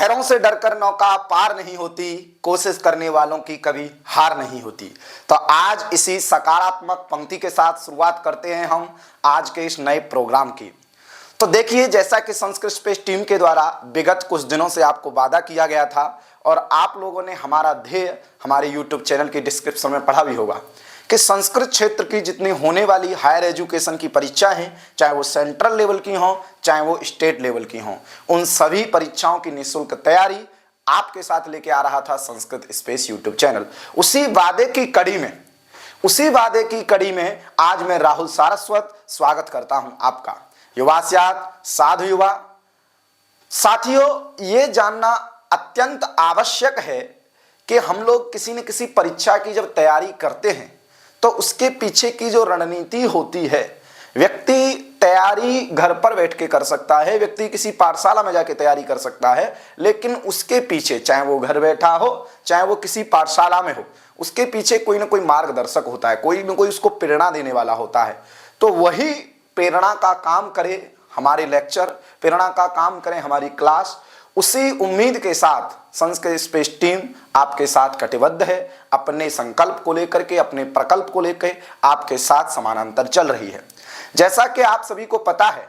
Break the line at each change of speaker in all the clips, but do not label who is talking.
लहरों से डरकर नौका पार नहीं होती, कोशिश करने वालों की कभी हार नहीं होती। तो आज इसी सकारात्मक पंक्ति के साथ शुरुआत करते हैं हम आज के इस नए प्रोग्राम की। तो देखिए, जैसा कि संस्कृत स्पेस टीम के द्वारा विगत कुछ दिनों से आपको वादा किया गया था और आप लोगों ने हमारा ध्येय हमारे यूट्यूब चैनल की डिस्क्रिप्शन में पढ़ा भी होगा कि संस्कृत क्षेत्र की जितनी होने वाली हायर एजुकेशन की परीक्षा हैं, चाहे वो सेंट्रल लेवल की हों चाहे वो स्टेट लेवल की हों, उन सभी परीक्षाओं की निःशुल्क तैयारी आपके साथ लेके आ रहा था संस्कृत स्पेस यूट्यूब चैनल। उसी वादे की कड़ी में आज मैं राहुल सारस्वत स्वागत करता हूं आपका। युवास्यात् साधु युवा। साथियों, ये जानना अत्यंत आवश्यक है कि हम लोग किसी न किसी परीक्षा की जब तैयारी करते हैं तो उसके पीछे की जो रणनीति होती है, व्यक्ति तैयारी घर पर बैठ के कर सकता है, व्यक्ति किसी पाठशाला में जाके तैयारी कर सकता है, लेकिन उसके पीछे, चाहे वो घर बैठा हो चाहे वो किसी पाठशाला में हो, उसके पीछे कोई ना कोई मार्गदर्शक होता है, कोई ना कोई उसको प्रेरणा देने वाला होता है। तो वही प्रेरणा का काम करे हमारे लेक्चर, प्रेरणा का काम करें हमारी क्लास। उसी उम्मीद के साथ संस्कृत स्पेस टीम आपके साथ कटिबद्ध है, अपने संकल्प को लेकर के, अपने प्रकल्प को लेकर आपके साथ समानांतर चल रही है। जैसा कि आप सभी को पता है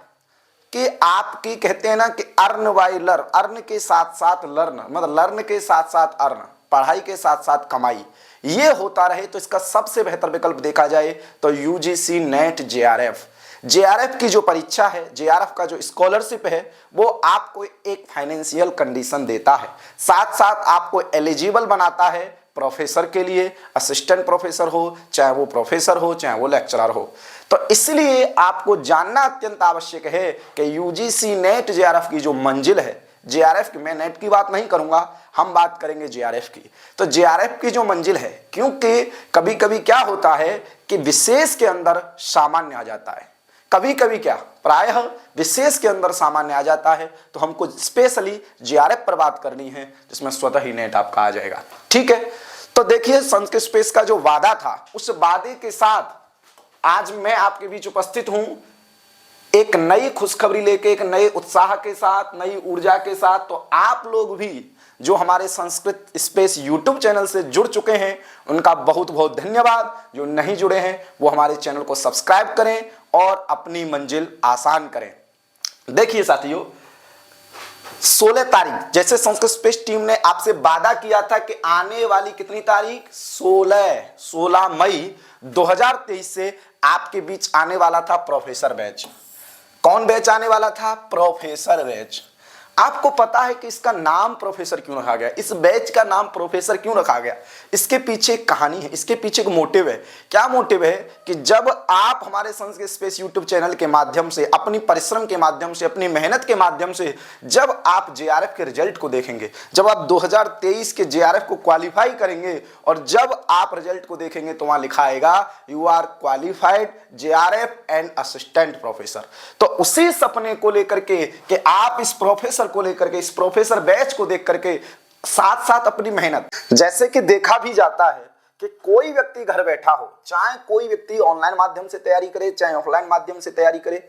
कि आपकी कहते हैं ना कि अर्न बाय लर्न, अर्न के साथ साथ लर्न, मतलब लर्न के साथ साथ अर्न, पढ़ाई के साथ साथ कमाई, ये होता रहे तो इसका सबसे बेहतर विकल्प देखा जाए तो यूजीसी नेट जेआरएफ की जो परीक्षा है, जेआरएफ का जो स्कॉलरशिप है, वो आपको एक फाइनेंशियल कंडीशन देता है, साथ साथ आपको एलिजिबल बनाता है प्रोफेसर के लिए, असिस्टेंट प्रोफेसर हो चाहे वो प्रोफेसर हो चाहे वो लेक्चरर हो। तो इसलिए आपको जानना अत्यंत आवश्यक है कि यूजीसी नेट जेआरएफ की जो मंजिल है, जेआरएफ की, मैं नेट की बात नहीं करूंगा, हम बात करेंगे जेआरएफ की। तो जेआरएफ की जो मंजिल है, क्योंकि कभी कभी क्या होता है कि विशेष के अंदर सामान्य आ जाता है, कभी कभी क्या प्रायः विशेष के अंदर सामान्य आ जाता है, तो हमको स्पेशली जेआरएफ पर बात करनी है जिसमें स्वतः ही नेट आपका आ जाएगा। ठीक है, तो देखिए संस्कृत स्पेस का जो वादा था, उस वादे के साथ आज मैं आपके बीच उपस्थित हूं एक नई खुशखबरी लेके, एक नए उत्साह के साथ, नई ऊर्जा के साथ। तो आप लोग भी जो हमारे संस्कृत स्पेस यूट्यूब चैनल से जुड़ चुके हैं उनका बहुत बहुत धन्यवाद। जो नहीं जुड़े हैं वो हमारे चैनल को सब्सक्राइब करें और अपनी मंजिल आसान करें। देखिए साथियों, 16 तारीख, जैसे संस्कृत स्पेस टीम ने आपसे वादा किया था कि आने वाली कितनी तारीख, 16 मई 2023 से आपके बीच आने वाला था प्रोफेसर बैच। कौन बैच आने वाला था? Professor batch. आपको पता है कि इसका नाम प्रोफेसर क्यों रखा गया, इस बैच का नाम प्रोफेसर क्यों रखा गया? इसके पीछे एक कहानी है, इसके पीछे एक मोटिव है। क्या मोटिव है कि जब आप हमारे संस्कृत स्पेस यूट्यूब चैनल के माध्यम से, अपनी परिश्रम के माध्यम से, अपनी मेहनत के माध्यम से जब आप जेआरएफ के रिजल्ट को देखेंगे, जब आप 2023 के जेआरएफ को क्वालिफाई करेंगे और जब आप रिजल्ट को देखेंगे तो वहां लिखा आएगा you are qualified JRF and assistant professor. तो उसी सपने को लेकर के कि आप इस प्रोफेसर को लेकर के, इस प्रोफेसर बैच को देख करके साथ साथ अपनी मेहनत, जैसे कि देखा भी जाता है कि कोई व्यक्ति घर बैठा हो, चाहे कोई व्यक्ति ऑनलाइन माध्यम से तैयारी करे चाहे ऑफलाइन माध्यम से तैयारी करे,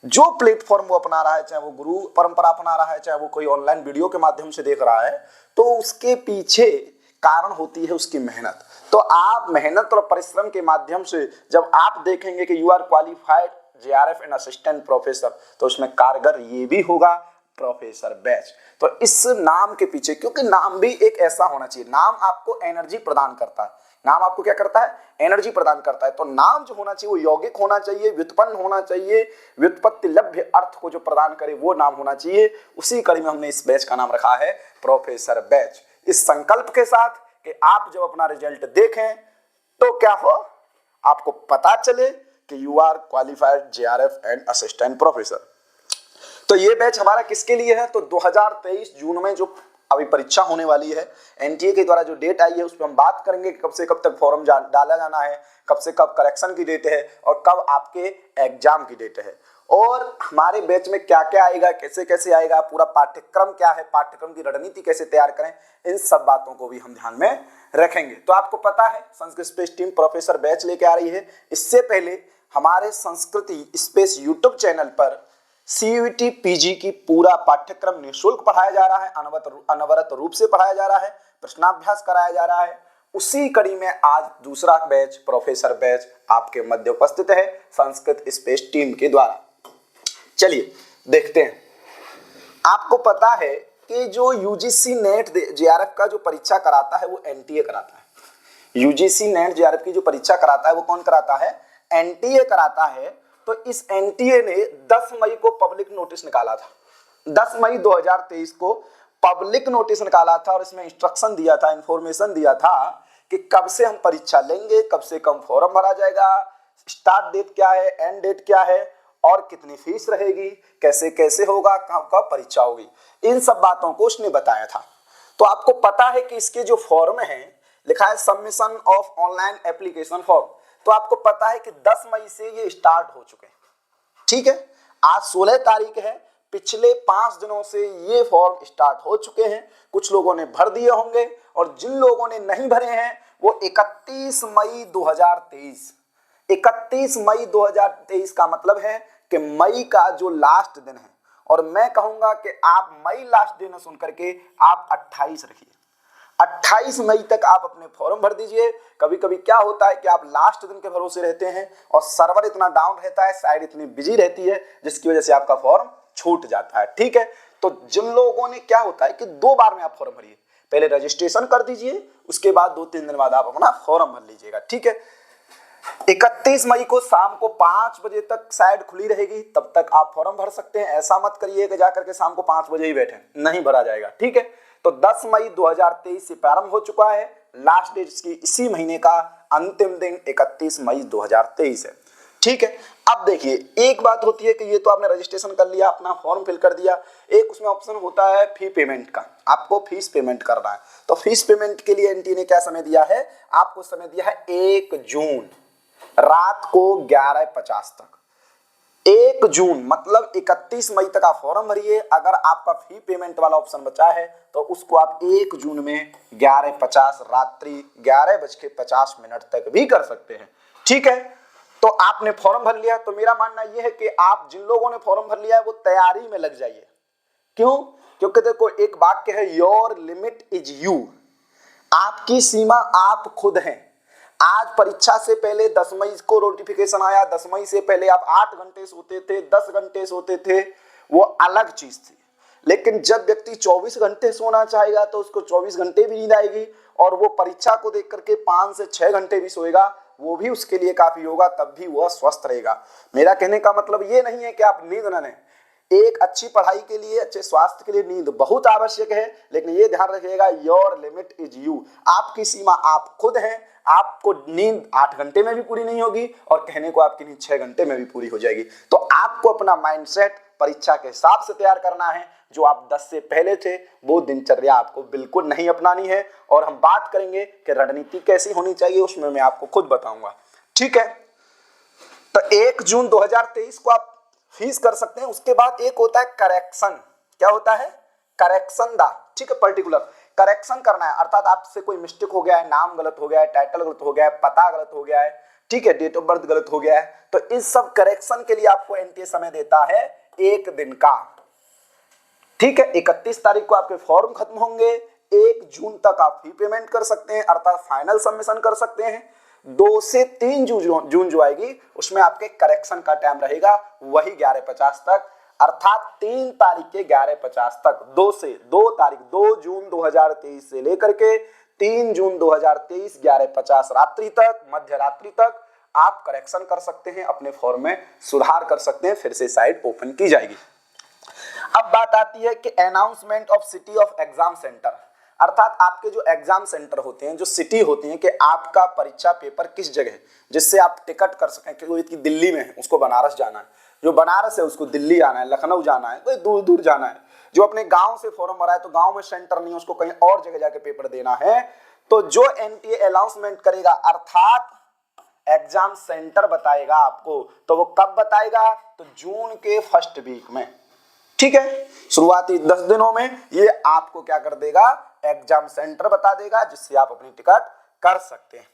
जो प्लेटफॉर्म वो अपना रहा है, चाहे वो गुरु परंपरा अपना रहा है, चाहे वो कोई ऑनलाइन वीडियो के माध्यम से देख रहा है, तो उसके पीछे कारण होती है उसकी मेहनत। तो आप मेहनत और परिश्रम के माध्यम से जब आप देखेंगे कि you are qualified JRF and assistant professor, तो उसमें कारगर ये भी होगा प्रोफेसर बैच। तो इस नाम के पीछे, क्योंकि नाम भी एक ऐसा होना चाहिए, नाम आपको एनर्जी प्रदान करता है, नाम आपको क्या करता है? एनर्जी प्रदान करता है। तो नाम जो होना चाहिए वो यौगिक होना चाहिए, व्युत्पन्न होना चाहिए, व्युत्पत्ति लभ्य अर्थ को जो प्रदान करे वो नाम होना चाहिए। उसी कड़ी में हमने इस बैच का नाम रखा है प्रोफेसर बैच, इस संकल्प के साथ कि आप जब अपना रिजल्ट देखें तो क्या हो, आपको पता चले कि you are qualified JRF and assistant professor. तो ये बैच हमारा किसके लिए है? तो 2023 जून में जो अभी परीक्षा होने वाली है, एनटीए के द्वारा जो डेट आई है उस पर हम बात करेंगे कि कब से कब तक फॉर्म डाला जाना है, कब से कब करेक्शन की डेट है और कब आपके एग्जाम की डेट है, और हमारे बैच में क्या क्या आएगा, कैसे कैसे आएगा, पूरा पाठ्यक्रम क्या है, पाठ्यक्रम की रणनीति कैसे तैयार करें, इन सब बातों को भी हम ध्यान में रखेंगे। तो आपको पता है Sanskrit space team professor batch लेके आ रही है। इससे पहले हमारे संस्कृति स्पेस यूट्यूब चैनल पर सीयूईटी पीजी की पूरा पाठ्यक्रम निःशुल्क पढ़ाया जा रहा है, अनवरत रूप से पढ़ाया जा रहा है, प्रश्नाभ्यास कराया जा रहा है। उसी कड़ी में आज दूसरा बैच, प्रोफेसर बैच आपके मध्य उपस्थित है संस्कृत स्पेस टीम के द्वारा। चलिए देखते हैं। आपको पता है कि जो यूजीसी नेट जेआरएफ का जो परीक्षा कराता है वो एनटीए कराता है। यूजीसी नेट जेआरएफ की जो परीक्षा कराता है वो कौन कराता है? एनटीए कराता है। तो इस एनटीए ने 10 मई को पब्लिक नोटिस निकाला था। 10 मई 2023 को पब्लिक नोटिस निकाला था और इसमें इंस्ट्रक्शन दिया था, इंफॉर्मेशन दिया था कि कब से हम परीक्षा लेंगे, कब से कब फॉर्म भरा जाएगा, स्टार्ट डेट क्या है, एंड डेट क्या है और कितनी फीस रहेगी, कैसे कैसे होगा, कब कब परीक्षा होगी, इन सब बातों को उसने बताया था। तो आपको पता है कि इसके जो फॉर्म है लिखा है submission of online application form. तो आपको पता है कि 10 मई से ये स्टार्ट हो चुके हैं। ठीक है, आज 16 तारीख है। पिछले 5 दिनों से ये फॉर्म स्टार्ट हो चुके हैं। कुछ लोगों ने भर दिए होंगे और जिन लोगों ने नहीं भरे हैं वो 31 मई 2023, 31 मई 2023 का मतलब है कि मई का जो लास्ट दिन है। और मैं कहूंगा कि आप मई लास्ट दिन सुन करके आप 28 रखिए, 28 मई तक आप अपने फॉर्म भर दीजिए। कभी कभी क्या होता है कि आप लास्ट दिन के भरोसे रहते हैं और सर्वर इतना डाउन रहता है, साइट इतनी बिजी रहती है, जिसकी वजह से आपका फॉर्म छूट जाता है। ठीक है, तो जिन लोगों ने, क्या होता है कि 2 बार में आप फॉर्म भरिए, पहले रजिस्ट्रेशन कर दीजिए, उसके बाद 2-3 दिन बाद आप अपना फॉर्म भर लीजिएगा। ठीक है, 31 मई को शाम को 5 बजे तक साइट खुली रहेगी, तब तक आप फॉर्म भर सकते हैं। ऐसा मत करिए कि जाकर के शाम को 5 बजे ही बैठे, नहीं भरा जाएगा। ठीक है, तो 10 मई 2023 से प्रारंभ हो चुका है। लास्ट डेट इसकी इसी महीने का अंतिम दिन 31 मई 2023 है। ठीक है, अब देखिए एक बात होती है कि ये तो आपने रजिस्ट्रेशन कर लिया, अपना फॉर्म फिल कर दिया, एक उसमें ऑप्शन होता है फी पेमेंट का, आपको फीस पेमेंट करना है। तो फीस पेमेंट के लिए एनटीए ने क्या समय दिया है? आपको समय दिया है 1 जून रात को 11:50 तक। 1 जून मतलब 31 मई तक आप फॉर्म भरिए। अगर आपका फी पेमेंट वाला ऑप्शन बचा है तो उसको आप 1 जून में 11:50 रात्रि 11:50 तक भी कर सकते हैं। ठीक है, तो आपने फॉर्म भर लिया। तो मेरा मानना यह है कि आप जिन लोगों ने फॉर्म भर लिया है वो तैयारी में लग जाइए। क्यों? क्योंकि देखो एक वाक्य है, योर लिमिट इज यू, आपकी सीमा आप खुद हैं। आज परीक्षा से पहले 10 मई को नोटिफिकेशन आया, 10 मई से पहले आप 8 घंटे सोते थे, 10 घंटे सोते थे, वो अलग चीज थी। लेकिन जब व्यक्ति 24 घंटे सोना चाहेगा तो उसको 24 घंटे भी नींद आएगी, और वो परीक्षा को देख करके 5 से 6 घंटे भी सोएगा, वो भी उसके लिए काफी होगा, तब भी वह स्वस्थ रहेगा। मेरा कहने का मतलब ये नहीं है कि आप नींद न लें। एक अच्छी पढ़ाई के लिए, अच्छे स्वास्थ्य के लिए नींद बहुत आवश्यक है, लेकिन ये ध्यान रखिएगा, योर लिमिट इज यू, आपकी सीमा आप खुद हैं। आपको नींद 8 घंटे में भी पूरी नहीं होगी और कहने को आपकी नींद 6 घंटे में भी पूरी हो जाएगी। तो आपको अपना माइंडसेट परीक्षा के हिसाब से तैयार करना है। जो आप 10 से पहले थे वो दिनचर्या आपको बिल्कुल नहीं अपनानी है। और हम बात करेंगे कि रणनीति कैसी होनी चाहिए, उसमें मैं आपको खुद बताऊंगा। ठीक है, तो 1 जून 2023 को आप फीस कर सकते हैं। उसके बाद एक होता है करेक्शन। क्या होता है? करेक्शन दा। ठीक है, पर्टिकुलर करेक्शन करना है, अर्थात आपसे कोई मिस्टेक हो गया है, नाम गलत हो गया है, टाइटल गलत हो गया है, पता गलत हो गया है, ठीक है, डेट ऑफ बर्थ गलत हो गया है। तो इस सब करेक्शन के लिए आपको एनटीए समय देता है 1 दिन का। ठीक है, 31 तारीख को आपके फॉर्म खत्म होंगे, 1 जून तक आप फी पेमेंट कर सकते हैं, अर्थात फाइनल सबमिशन कर सकते हैं। 2 से 3 जून जो आएगी उसमें आपके करेक्शन का टाइम रहेगा वही 11:50 तक, अर्थात 3 तारीख के 11:50 तक। 2 जून 2023 से लेकर के 3 जून 2023 11:50 रात्रि तक, मध्य रात्रि तक आप करेक्शन कर सकते हैं, अपने फॉर्म में सुधार कर सकते हैं, फिर से साइट ओपन की जाएगी। अब बात आती है कि announcement of city of exam centre, अर्थात आपके जो एग्जाम सेंटर होते हैं, जो सिटी होती है कि आपका परीक्षा पेपर किस जगह है, जिससे आप टिकट कर सकें कि कोई दिल्ली में है उसको बनारस जाना है, जो बनारस है उसको दिल्ली आना है, लखनऊ जाना है, कोई दूर दूर जाना है, जो अपने गांव से फॉर्म भरा है तो गांव में सेंटर नहीं है, उसको कहीं और जगह जाके पेपर देना है, तो जो एनटीए अनाउंसमेंट करेगा अर्थात एग्जाम सेंटर बताएगा आपको, तो वो कब बताएगा? तो जून के फर्स्ट वीक में। ठीक है, शुरुआती 10 दिनों में ये आपको क्या कर देगा? एग्जाम सेंटर बता देगा, जिससे आप अपनी टिकट कर सकते हैं।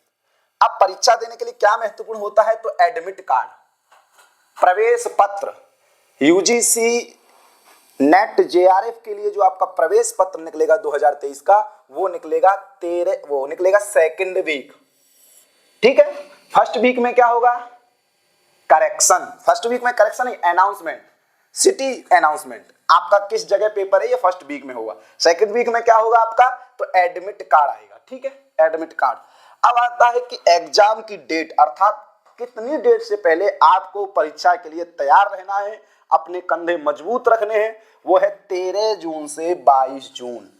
अब परीक्षा देने के लिए क्या महत्वपूर्ण होता है? तो एडमिट कार्ड, प्रवेश पत्र, यूजीसी नेट जेआरएफ के लिए जो आपका प्रवेश पत्र निकलेगा 2023 का, वो निकलेगा सेकंड वीक। ठीक है, फर्स्ट वीक में क्या होगा, करेक्शन। फर्स्ट वीक में करेक्शन नहीं, अनाउंसमेंट, सिटी अनाउंसमेंट, आपका किस जगह पेपर है ये फर्स्ट वीक में होगा। सेकंड वीक में क्या होगा आपका, तो एडमिट कार्ड आएगा। ठीक है, एडमिट कार्ड। अब आता है कि एग्जाम की डेट, अर्थात कितनी डेट से पहले आपको परीक्षा के लिए तैयार रहना है, अपने कंधे मजबूत रखने हैं। वो है 13 जून से 22 जून।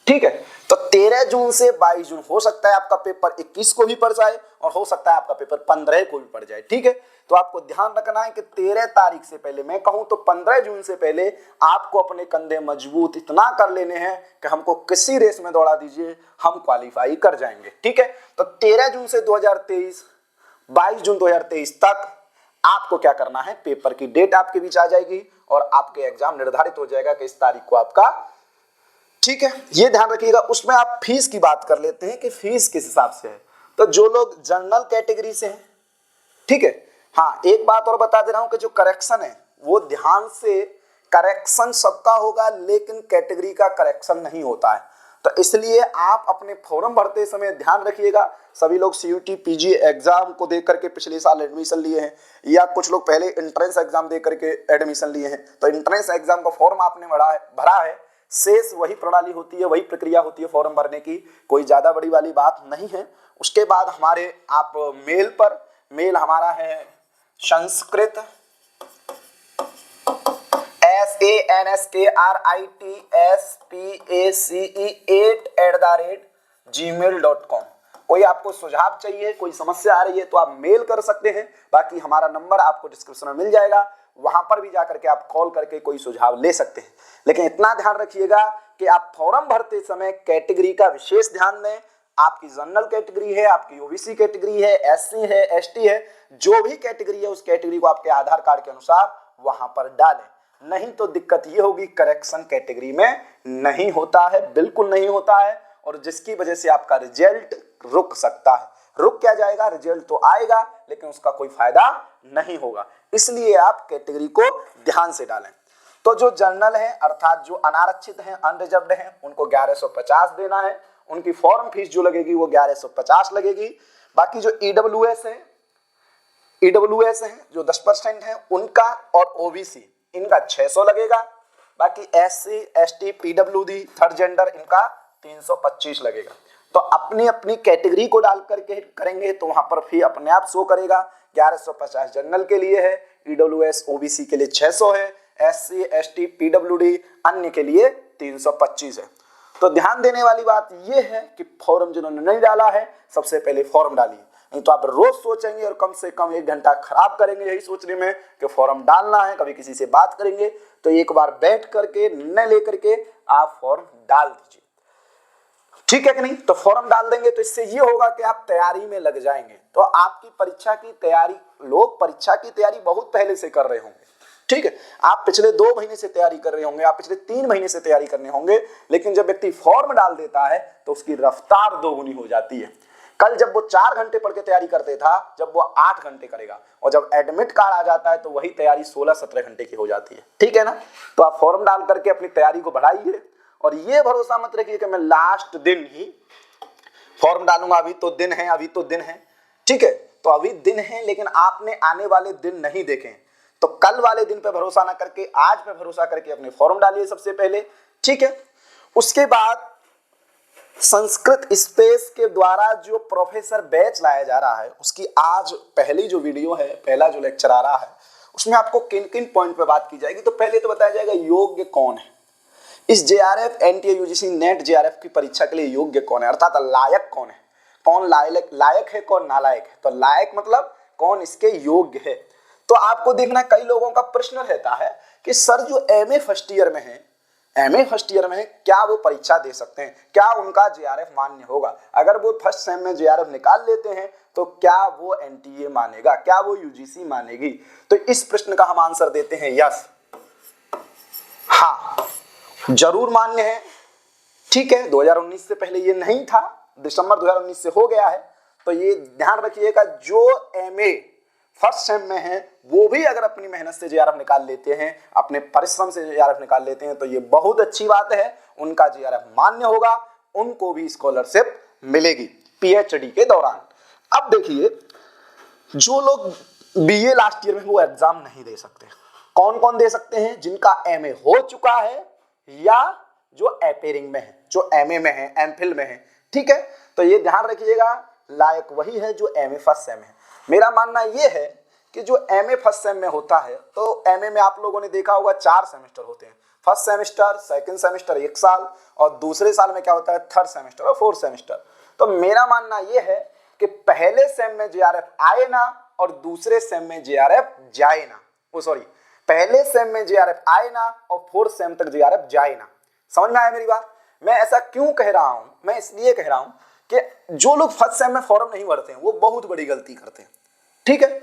ठीक है, तो 13 जून से 22 जून हो सकता है आपका पेपर 21 को भी पड़ जाए और हो सकता है आपका पेपर 15 को भी पड़ जाए। ठीक है, तो आपको ध्यान रखना है कि 13 तारीख से पहले, मैं कहूं तो 15 जून से पहले आपको अपने कंधे मजबूत इतना कर लेने हैं कि हमको किसी रेस में दौड़ा दीजिए, हम क्वालिफाई कर जाएंगे। ठीक है, तो 13 जून से 2023 22 जून 2023 तक आपको क्या करना है, पेपर की डेट आपके बीच आ जाएगी और आपके एग्जाम निर्धारित हो जाएगा कि इस तारीख को आपका। ठीक है, ये ध्यान रखिएगा। उसमें आप फीस की बात कर लेते हैं कि फीस किस हिसाब से है। तो जो लोग जनरल कैटेगरी से हैं, ठीक है, हाँ एक बात और बता दे रहा हूं कि जो करेक्शन है वो ध्यान से, करेक्शन सबका होगा लेकिन कैटेगरी का करेक्शन नहीं होता है। तो इसलिए आप अपने फॉर्म भरते समय ध्यान रखिएगा। सभी लोग सीयूटी पीजी एग्जाम को देख करके पिछले साल एडमिशन लिए हैं, या कुछ लोग पहले एंट्रेंस एग्जाम दे करके एडमिशन लिए हैं। तो एंट्रेंस एग्जाम का फॉर्म आपने भरा है, शेष वही प्रणाली होती है, वही प्रक्रिया होती है फॉर्म भरने की, कोई ज्यादा बड़ी वाली बात नहीं है। उसके बाद हमारे आप मेल हमारा है संस्कृत sanskritSpace8@gmail.com। कोई आपको सुझाव चाहिए, कोई समस्या आ रही है तो आप मेल कर सकते हैं। बाकी हमारा नंबर आपको डिस्क्रिप्शन में मिल जाएगा, वहां पर भी जाकर के आप कॉल करके कोई सुझाव ले सकते हैं। लेकिन इतना ध्यान रखिएगा कि आप फॉर्म भरते समय कैटेगरी का विशेष ध्यान दें। आपकी जनरल कैटेगरी है, आपकी ओबीसी कैटेगरी है, एससी है, एसटी है, जो भी कैटेगरी है उस कैटेगरी को आपके आधार कार्ड के अनुसार वहां पर डालें। नहीं तो दिक्कत ये होगी, करेक्शन कैटेगरी में नहीं होता है, बिल्कुल नहीं होता है, और जिसकी वजह से आपका रिजल्ट रुक सकता है। रुक क्या जाएगा, रिजल्ट तो आएगा लेकिन उसका कोई फायदा नहीं होगा। इसलिए आप कैटेगरी को ध्यान से डालें। तो जो जनरल है अर्थात जो अनारक्षित हैं, अनरिजर्व्ड हैं, उनको 1150 देना है। उनकी फॉर्म फीस जो लगेगी वो 1150 लगेगी। बाकी जो ईडब्ल्यूएस है जो 10% है उनका, और ओबीसी इनका 600 लगेगा। बाकी SC, ST, PWD, third gender इनका 325 लगेगा। तो अपनी अपनी कैटेगरी को डाल करके करेंगे तो वहां पर फी अपने आप शो करेगा। 1150 जनरल के लिए है, ईडब्ल्यूएस ओबीसी के लिए 600 है, एससी, एसटी, पीडब्ल्यूडी अन्य के लिए 325 है। तो ध्यान देने वाली बात यह है कि फॉर्म जिन्होंने नहीं डाला है सबसे पहले फॉर्म डालिए, नहीं तो आप रोज सोचेंगे और कम से कम 1 घंटा खराब करेंगे यही सोचने में कि फॉर्म डालना है। कभी किसी से बात करेंगे तो एक बार बैठ करके निर्णय लेकर के आप फॉर्म डाल दीजिए। ठीक है कि नहीं, तो फॉर्म डाल देंगे तो इससे ये होगा कि आप तैयारी में लग जाएंगे। तो आपकी परीक्षा की तैयारी, लोग परीक्षा की तैयारी बहुत पहले से कर रहे होंगे। ठीक है, आप पिछले 2 महीने से तैयारी कर रहे होंगे, आप पिछले 3 महीने से तैयारी करने होंगे, लेकिन जब व्यक्ति फॉर्म डाल देता है तो उसकी रफ्तार 2 गुनी हो जाती है। कल जब वो 4 घंटे पढ़ के तैयारी करते था, जब वो 8 घंटे करेगा, और जब एडमिट कार्ड आ जाता है तो वही तैयारी 16-17 घंटे की हो जाती है। ठीक है ना, तो आप फॉर्म डाल करके अपनी तैयारी को बढ़ाइए और ये भरोसा मत रखिए कि मैं लास्ट दिन ही फॉर्म डालूंगा, अभी तो दिन है। ठीक है, तो अभी दिन है लेकिन आपने आने वाले दिन नहीं देखे, तो कल वाले दिन पे भरोसा ना करके आज पे भरोसा करके अपने फॉर्म डालिए सबसे पहले। ठीक है, उसके बाद संस्कृत स्पेस के द्वारा जो प्रोफेसर बैच लाया जा रहा है उसकी आज पहली जो वीडियो है, पहला जो लेक्चर आ रहा है, उसमें आपको किन किन पॉइंट पे बात की जाएगी। तो पहले तो बताया जाएगा योग्य कौन है, इस JRF NTA UGC net JRF की परीक्षा के लिए योग्य कौन है, अर्थात लायक कौन है, कौन लायक है, कौन नालायक है। तो लायक मतलब कौन इसके योग्य है। तो आपको देखना, कई लोगों का प्रश्न रहता है कि सर जो एमए फर्स्ट ईयर में है, क्या वो परीक्षा दे सकते हैं, क्या उनका जेआरएफ मान्य होगा। अगर वो फर्स्ट सेम में जेआरएफ निकाल लेते हैं तो क्या वो एनटीए मानेगा, क्या वो यूजीसी मानेगी। तो इस प्रश्न का हम आंसर देते हैं यस, हाँ जरूर मान्य है। ठीक है, 2019 से पहले ये नहीं था, दिसंबर 2019 से हो गया है। तो ये ध्यान रखिएगा, जो एमए फर्स्ट सेम में हैं वो भी अगर अपनी मेहनत से जेआरएफ निकाल लेते हैं, अपने परिश्रम से जेआरएफ निकाल लेते हैं, तो ये बहुत अच्छी बात है, उनका जेआरएफ मान्य होगा, उनको भी स्कॉलरशिप मिलेगी पीएचडी के दौरान। अब देखिए, जो लोग बीए लास्ट ईयर में वो एग्जाम नहीं दे सकते, कौन कौन दे सकते हैं? जिनका एमए हो चुका है या जो अपेयरिंग में है, जो एमए में है, एमफिल में है, ठीक है। तो ये ध्यान रखिएगा, लायक वही है जो एमए फर्स्ट सेम है। मेरा मानना ये है कि जो एमए फर्स्ट सेम में होता है, तो एमए में आप लोगों ने देखा होगा 4 सेमेस्टर होते हैं, फर्स्ट सेमेस्टर, सेकंड सेमेस्टर 1 साल, और दूसरे साल में क्या होता है, थर्ड सेमेस्टर और फोर्थ सेमेस्टर। तो मेरा मानना ये है कि पहले सेम में जेआरएफ आए ना और दूसरे सेम में जेआरएफ जाए ना, पहले सेम में जेआरएफ आए ना और फोर्थ सेम तक जेआरएफ जाए ना। समझ में आया मेरी बात? मैं ऐसा क्यों कह रहा हूं? मैं इसलिए कह रहा हूं कि जो लोग फर्स्ट सेम में फॉर्म नहीं भरते हैं वो बहुत बड़ी गलती करते हैं, ठीक है।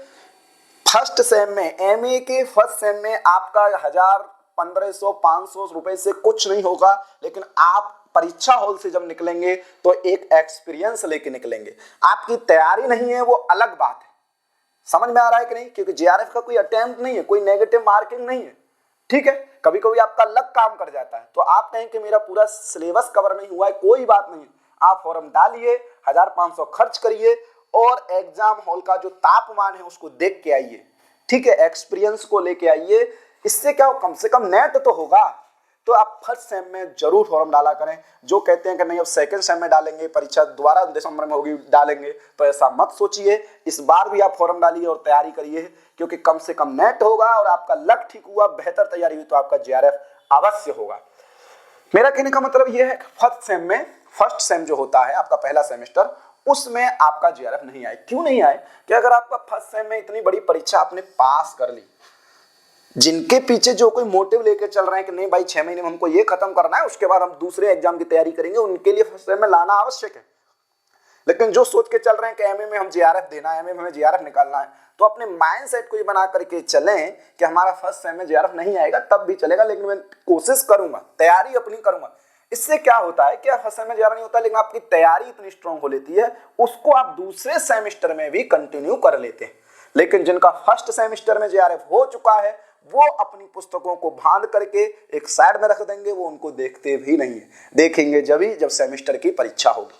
फर्स्ट सेम में, एमए के फर्स्ट सेम में आपका 1000, 1500, 500 रुपए से कुछ नहीं होगा, लेकिन आप परीक्षा हॉल से जब निकलेंगे तो एक एक्सपीरियंस लेके निकलेंगे। आपकी तैयारी नहीं है वो अलग बात है, समझ में आ रहा है कि नहीं? क्योंकि जेआरएफ का कोई अटेम्प्ट नहीं है, कोई नेगेटिव मार्किंग नहीं है, ठीक है। कभी कभी आपका लक काम कर जाता है, तो आप कहें कि मेरा पूरा सिलेबस कवर नहीं हुआ है, कोई बात नहीं, आप फॉर्म डालिए, 1500 खर्च करिए और एग्जाम हॉल का जो तापमान है उसको देख के आइए, ठीक है, एक्सपीरियंस को लेके आइए। इससे क्या हो, कम से कम नेट तो होगा। तो आप फर्स्ट सेम में जरूर फॉर्म डाला करें। जो कहते हैं कि नहीं अब सेकंड सेम में डालेंगे, परीक्षा दोबारा दिसंबर में होगी, डालेंगे, तो ऐसा मत सोचिए। इस बार भी आप फॉर्म डालिए और तैयारी करिए, क्योंकि कम से कम नेट होगा और आपका लक ठीक हुआ, बेहतर तैयारी हुई तो आपका जेआरएफ अवश्य होगा। मेरा कहने का मतलब यह है कि फर्स्ट सेम में, फर्स्ट सेम जो होता है आपका पहला सेमेस्टर, उसमें आपका जेआरएफ नहीं आए। क्यों नहीं आए? कि अगर आपका फर्स्ट सेम में इतनी बड़ी परीक्षा आपने पास कर ली, जिनके पीछे जो कोई मोटिव लेकर चल रहे हैं कि नहीं भाई 6 महीने में हमको ये खत्म करना है, उसके बाद हम दूसरे एग्जाम की तैयारी करेंगे, उनके लिए फर्स्ट सेम में लाना आवश्यक है। लेकिन जो सोच के चल रहे हैं कि एमए में हम जेआरएफ देना है, एमए में हमें जेआरएफ निकालना है, तो अपने माइंड सेट को ये बना करके चलें कि हमारा फर्स्ट सेम में जेआरएफ नहीं आएगा तब भी चलेगा, लेकिन मैं कोशिश करूंगा, तैयारी अपनी करूंगा। इससे क्या होता है कि फर्स्ट सेम में जेआरएफ नहीं होता, लेकिन आपकी तैयारी इतनी स्ट्रांग हो लेती है, उसको आप दूसरे सेमेस्टर में भी कंटिन्यू कर लेते हैं। लेकिन जिनका फर्स्ट सेमेस्टर में जेआरएफ हो चुका है, वो अपनी पुस्तकों को बांध करके एक साइड में रख देंगे, वो उनको देखते भी नहीं है, देखेंगे जब सेमेस्टर की परीक्षा होगी,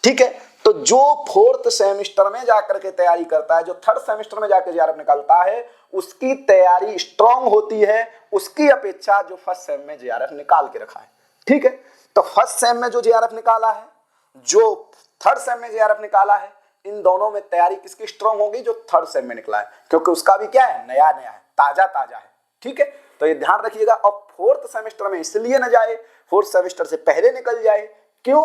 ठीक है। तो जो फोर्थ सेमेस्टर में जाकर के तैयारी करता है, जो थर्ड सेमेस्टर में जाकर जेआरएफ निकालता है, उसकी तैयारी स्ट्रांग होती है उसकी अपेक्षा जो फर्स्ट सेम में जेआरएफ निकाल के रखा है, ठीक है। तो फर्स्ट सेम में जो जेआरएफ निकाला है, जो थर्ड सेम में जेआरएफ निकाला है, इन दोनों में तैयारी किसकी स्ट्रांग होगी? जो थर्ड सेम में निकला है, क्योंकि उसका भी क्या है, नया नया है, ताजा ताजा है, ठीक है। तो ये ध्यान रखिएगा। और फोर्थ सेमेस्टर में इसलिए न जाए, फोर्थ सेमेस्टर से पहले निकल जाए। क्यों?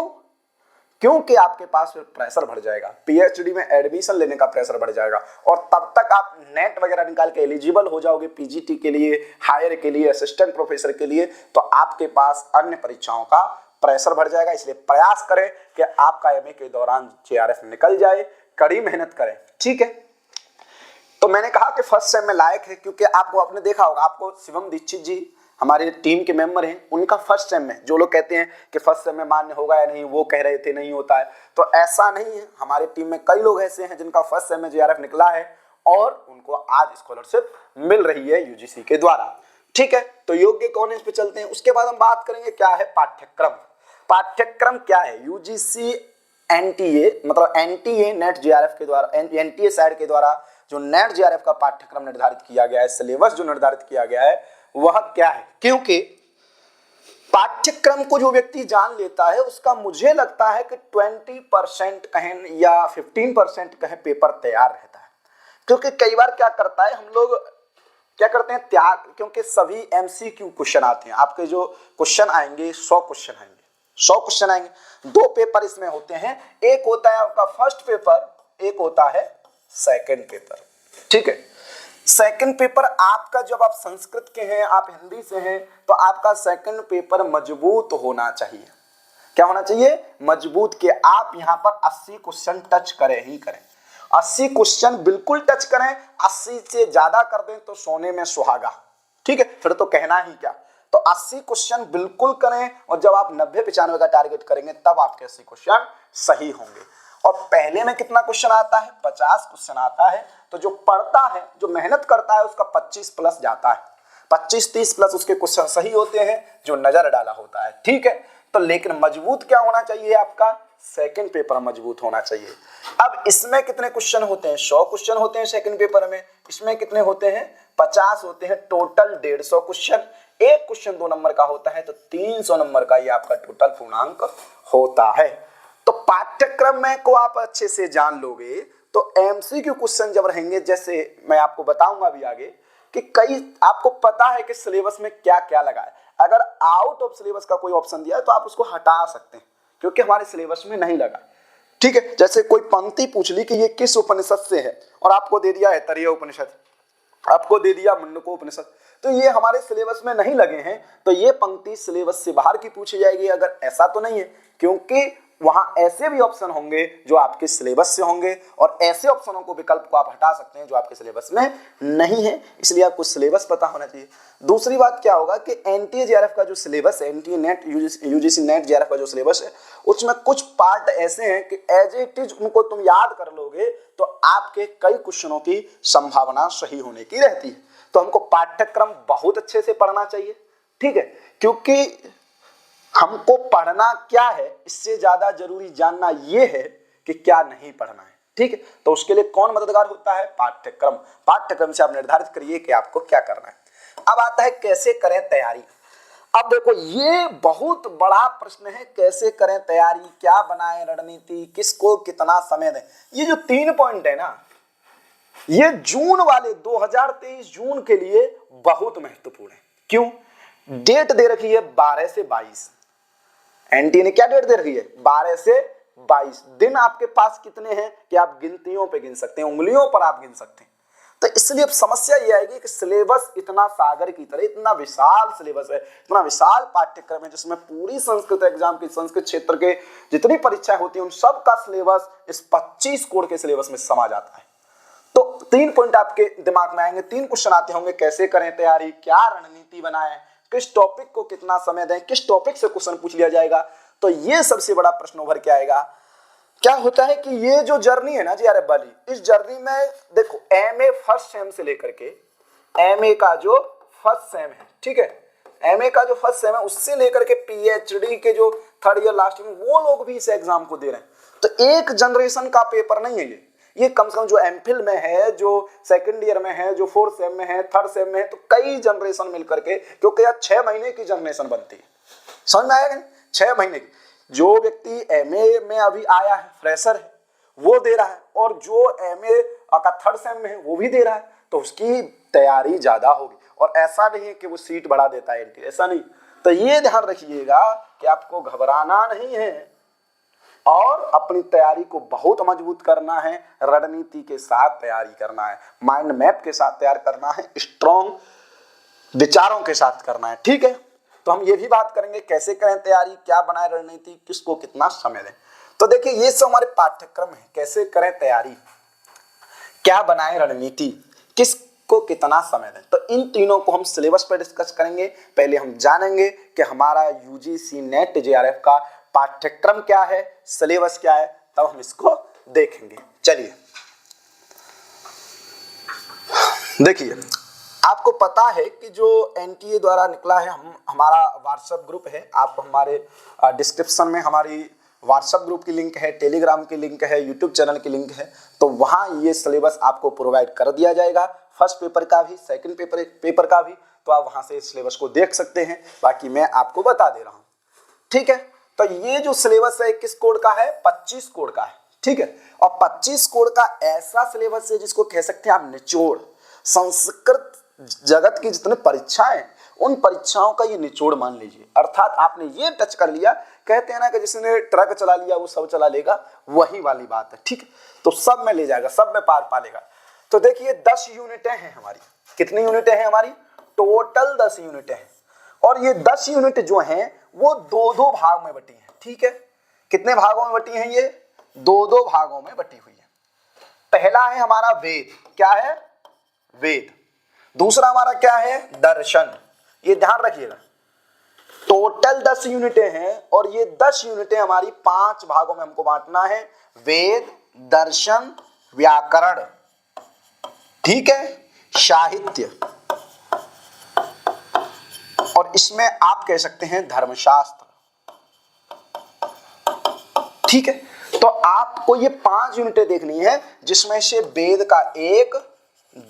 क्योंकि आपके पास फिर प्रेशर बढ़ जाएगा, पीएचडी में एडमिशन लेने का प्रेशर बढ़ जाएगा, और तब तक आप नेट वगैरह निकाल के एलिजिबल हो जाओगे पीजीटी के लिए, हायर के लिए, असिस्टेंट प्रोफेसर के लिए, तो आपके पास अन्य परीक्षाओं का प्रेशर बढ़ जाएगा। इसलिए प्रयास करें कि आपका एमए के दौरान जेआरएफ निकल जाए, कड़ी मेहनत करें, ठीक है। तो मैंने कहा कि फर्स्ट सेम में लायक है, क्योंकि आपको, आपने देखा होगा, आपको शिवम दीक्षित जी हमारे टीम के मेंबर हैं, उनका फर्स्ट सेम में, जो लोग कहते हैं कि फर्स्ट सेम में मान्य होगा या नहीं, वो कह रहे थे नहीं होता है, तो ऐसा नहीं है। हमारे टीम में कई लोग ऐसे हैं जिनका फर्स्ट सेम में जेआरएफ निकला है और उनको आज स्कॉलरशिप मिल रही है यूजीसी के द्वारा, ठीक है। तो योग्य कौन है, इस पे चलते हैं। उसके बाद हम बात करेंगे क्या है पाठ्यक्रम। पाठ्यक्रम क्या है? यूजीसी एनटीए, मतलब एनटीए नेट जेआरएफ के द्वारा, एनटीए साइड के द्वारा जो नेट जेआरएफ का पाठ्यक्रम निर्धारित किया गया है, सिलेबस जो निर्धारित किया गया है, वह क्या है? क्योंकि पाठ्यक्रम को जो व्यक्ति जान लेता है उसका, मुझे लगता है कि 20% कहें या 15% कहें, पेपर तैयार रहता है। क्योंकि कई बार क्या करता है, हम लोग क्या करते हैं, त्याग, क्योंकि सभी एमसीक्यू क्वेश्चन आते हैं, आपके जो क्वेश्चन आएंगे 100 क्वेश्चन आएंगे, 100 क्वेश्चन आएंगे। 2 पेपर इसमें होते हैं, एक होता है आपका फर्स्ट पेपर, एक होता है सेकंड पेपर, ठीक है। सेकंड पेपर आपका, जब आप संस्कृत के हैं, आप हिंदी से हैं, तो आपका सेकंड पेपर मजबूत होना चाहिए। क्या होना चाहिए? मजबूत। के आप यहाँ पर 80 क्वेश्चन टच करें ही करें, 80 क्वेश्चन बिल्कुल टच करें। 80 से ज्यादा कर दें तो सोने में सुहागा, ठीक है, फिर तो कहना ही क्या। तो 80 क्वेश्चन बिल्कुल करें, और जब आप 90-95 का टारगेट करेंगे तब आपके 80 क्वेश्चन सही होंगे। और पहले में कितना क्वेश्चन आता है, 50 क्वेश्चन आता है। तो जो पढ़ता है, जो मेहनत करता है, उसका 25 प्लस जाता है, 25-30 प्लस उसके क्वेश्चन सही होते हैं जो नजर डाला होता है, ठीक है। तो लेकिन मजबूत क्या होना चाहिए आपका, सेकंड पेपर मजबूत होना चाहिए। अब इसमें कितने क्वेश्चन होते हैं, 100 क्वेश्चन होते हैं सेकंड पेपर में, इसमें कितने होते हैं, 50 होते हैं, टोटल 150 क्वेश्चन। एक क्वेश्चन 2 नंबर का होता है, तो 300 नंबर का ये आपका टोटल पूर्णांक होता है। तो पाठ्यक्रम में को आप अच्छे से जान लोगे तो एमसीक्यू क्वेश्चन जब रहेंगे, जैसे मैं आपको बताऊंगा अभी आगे कि कई आपको पता है कि सिलेबस में क्या क्या लगा है। अगर आउट ऑफ सिलेबस का कोई ऑप्शन दिया है तो आप उसको हटा सकते हैं क्योंकि हमारे सिलेबस में नहीं लगा, ठीक है। जैसे कोई पंक्ति पूछ ली कि ये किस उपनिषद से है और आपको दे दिया ऐतरेय उपनिषद, आपको दे दिया मुंडको उपनिषद, तो ये हमारे सिलेबस में नहीं लगे हैं, तो ये पंक्ति सिलेबस से बाहर की पूछी जाएगी। अगर ऐसा तो नहीं है, क्योंकि वहां ऐसे भी ऑप्शन होंगे जो आपके सिलेबस से होंगे और ऐसे ऑप्शनों को, विकल्प को आप हटा सकते हैं जो आपके सिलेबस में नहीं है, इसलिए आपको सिलेबस पता होना चाहिए। दूसरी बात क्या होगा कि एनटीए जेआरएफ का जो सिलेबस है, NTA net UGC net JRF का जो सिलेबस है, उसमें कुछ पार्ट ऐसे हैं कि एज इट इज उनको तुम याद कर लोगे तो आपके कई क्वेश्चनों की संभावना सही होने की रहती है। तो हमको पाठ्यक्रम बहुत अच्छे से पढ़ना चाहिए, ठीक है, क्योंकि हमको पढ़ना क्या है इससे ज्यादा जरूरी जानना यह है कि क्या नहीं पढ़ना है, ठीक है। तो उसके लिए कौन मददगार होता है, पाठ्यक्रम। पाठ्यक्रम से आप निर्धारित करिए कि आपको क्या करना है। अब आता है कैसे करें तैयारी। अब देखो ये बहुत बड़ा प्रश्न है, कैसे करें तैयारी, क्या बनाएं रणनीति, किसको कितना समय दें। ये जो 3 पॉइंट है ना, ये जून वाले 2023 जून के लिए बहुत महत्वपूर्ण है। क्यों, डेट दे रखी है 12 से 22, एनटीए ने क्या डेट दे रखी है, 12 से 22 दिन। आपके पास कितने हैं कि आप गिनतियों पे गिन सकते हैं, उंगलियों पर आप गिन सकते हैं। तो इसलिए अब समस्या ये आएगी कि सिलेबस इतना सागर की तरह, इतना विशाल सिलेबस है, इतना विशाल पाठ्यक्रम है, जिसमें पूरी संस्कृत एग्जाम की, संस्कृत क्षेत्र के जितनी परीक्षाएं होती हैं उन सब का सिलेबस इस 25 कोड के सिलेबस में समा जाता है। तो 3 पॉइंट आपके दिमाग में आएंगे, 3 क्वेश्चन आते होंगे, कैसे करें तैयारी, क्या रणनीति बनाएं, किस टॉपिक को कितना समय दें, किस टॉपिक से क्वेश्चन पूछ लिया जाएगा। तो ये सबसे बड़ा प्रश्न उभर के आएगा। क्या होता है कि ये जो जर्नी है ना जेआरएफ वाली, इस जर्नी में देखो एमए फर्स्ट सेम से लेकर के, एमए का जो फर्स्ट सेम है, ठीक है, एमए का जो फर्स्ट सेम है उससे लेकर के पीएचडी के जो 3rd ईयर लास्ट में, वो लोग भी इस एग्जाम को दे रहे हैं। तो एक जनरेशन का पेपर नहीं है ये कम से कम जो एमफिल में है, जो 2nd ईयर में है, जो 4th सेम में है, 3rd सेम में है, तो कई जनरेशन मिलकर के, क्योंकि यार 6 महीने की जनरेशन बनती है, समझ में आएगा, 6 महीने की। जो व्यक्ति एमए में अभी आया है, फ्रेशर है, वो दे रहा है, और जो एमए का 3rd सेम में है वो भी दे रहा है, तो उसकी तैयारी ज्यादा होगी। और ऐसा नहीं है कि वो सीट बढ़ा देता है, ऐसा नहीं। तो ये ध्यान रखिएगा कि आपको घबराना नहीं है और अपनी तैयारी को बहुत मजबूत करना है, रणनीति के साथ तैयारी करना है, माइंड मैप के साथ तैयार करना है, स्ट्रॉन्ग विचारों के साथ करना है, ठीक है। तो हम ये भी बात करेंगे कैसे करें तैयारी, क्या बनाए रणनीति, किसको कितना समय दें। तो देखिए ये सब हमारे पाठ्यक्रम है, कैसे करें तैयारी, क्या बनाए रणनीति, किसको कितना समय दें। तो इन तीनों को हम सिलेबस पर डिस्कस करेंगे। पहले हम जानेंगे कि हमारा यूजीसी नेट जेआरएफ का पाठ्यक्रम क्या है, सिलेबस क्या है, तब हम इसको देखेंगे। चलिए देखिए, आपको पता है कि जो एनटीए द्वारा निकला है, हमारा व्हाट्सएप ग्रुप है, आप हमारे डिस्क्रिप्शन में हमारी व्हाट्सएप ग्रुप की लिंक है, टेलीग्राम की लिंक है, यूट्यूब चैनल की लिंक है, तो वहाँ ये सिलेबस आपको प्रोवाइड कर दिया जाएगा, फर्स्ट पेपर का भी, सेकंड पेपर का भी। तो आप वहाँ से इस सिलेबस को देख सकते हैं, बाकी मैं आपको बता दे रहा हूँ, ठीक है। तो ये जो सिलेबस है किस कोड का है, 25 कोड का है, ठीक है। और 25 कोड का ऐसा सिलेबस है जिसको कह सकते हैं आप निचोड़, संस्कृत जगत की जितने परीक्षाएं, उन परीक्षाओं का ये निचोड़ मान लीजिए। अर्थात आपने ये टच कर लिया, कहते हैं ना कि जिसने ट्रक चला लिया वो सब चला लेगा, वही वाली बात है, ठीक है। तो सब में ले जाएगा, सब में पार पालेगा। तो देखिए 10 यूनिटें हैं हमारी, कितनी यूनिटें हैं हमारी, टोटल 10 यूनिटें हैं। और ये 10 यूनिट जो हैं वो 2-2 भाग में बटी हैं, ठीक है। कितने भागों में बटी हैं ये, 2-2 भागों में बटी हुई है। पहला है हमारा वेद, क्या है, वेद। दूसरा हमारा क्या है, दर्शन, ये ध्यान रखिएगा। टोटल 10 यूनिटें हैं और ये 10 यूनिटें हमारी 5 भागों में हमको बांटना है, वेद, दर्शन, व्याकरण, ठीक है, साहित्य, और इसमें आप कह सकते हैं धर्मशास्त्र, ठीक है। तो आपको ये 5 यूनिटें देखनी है जिसमें से वेद का 1,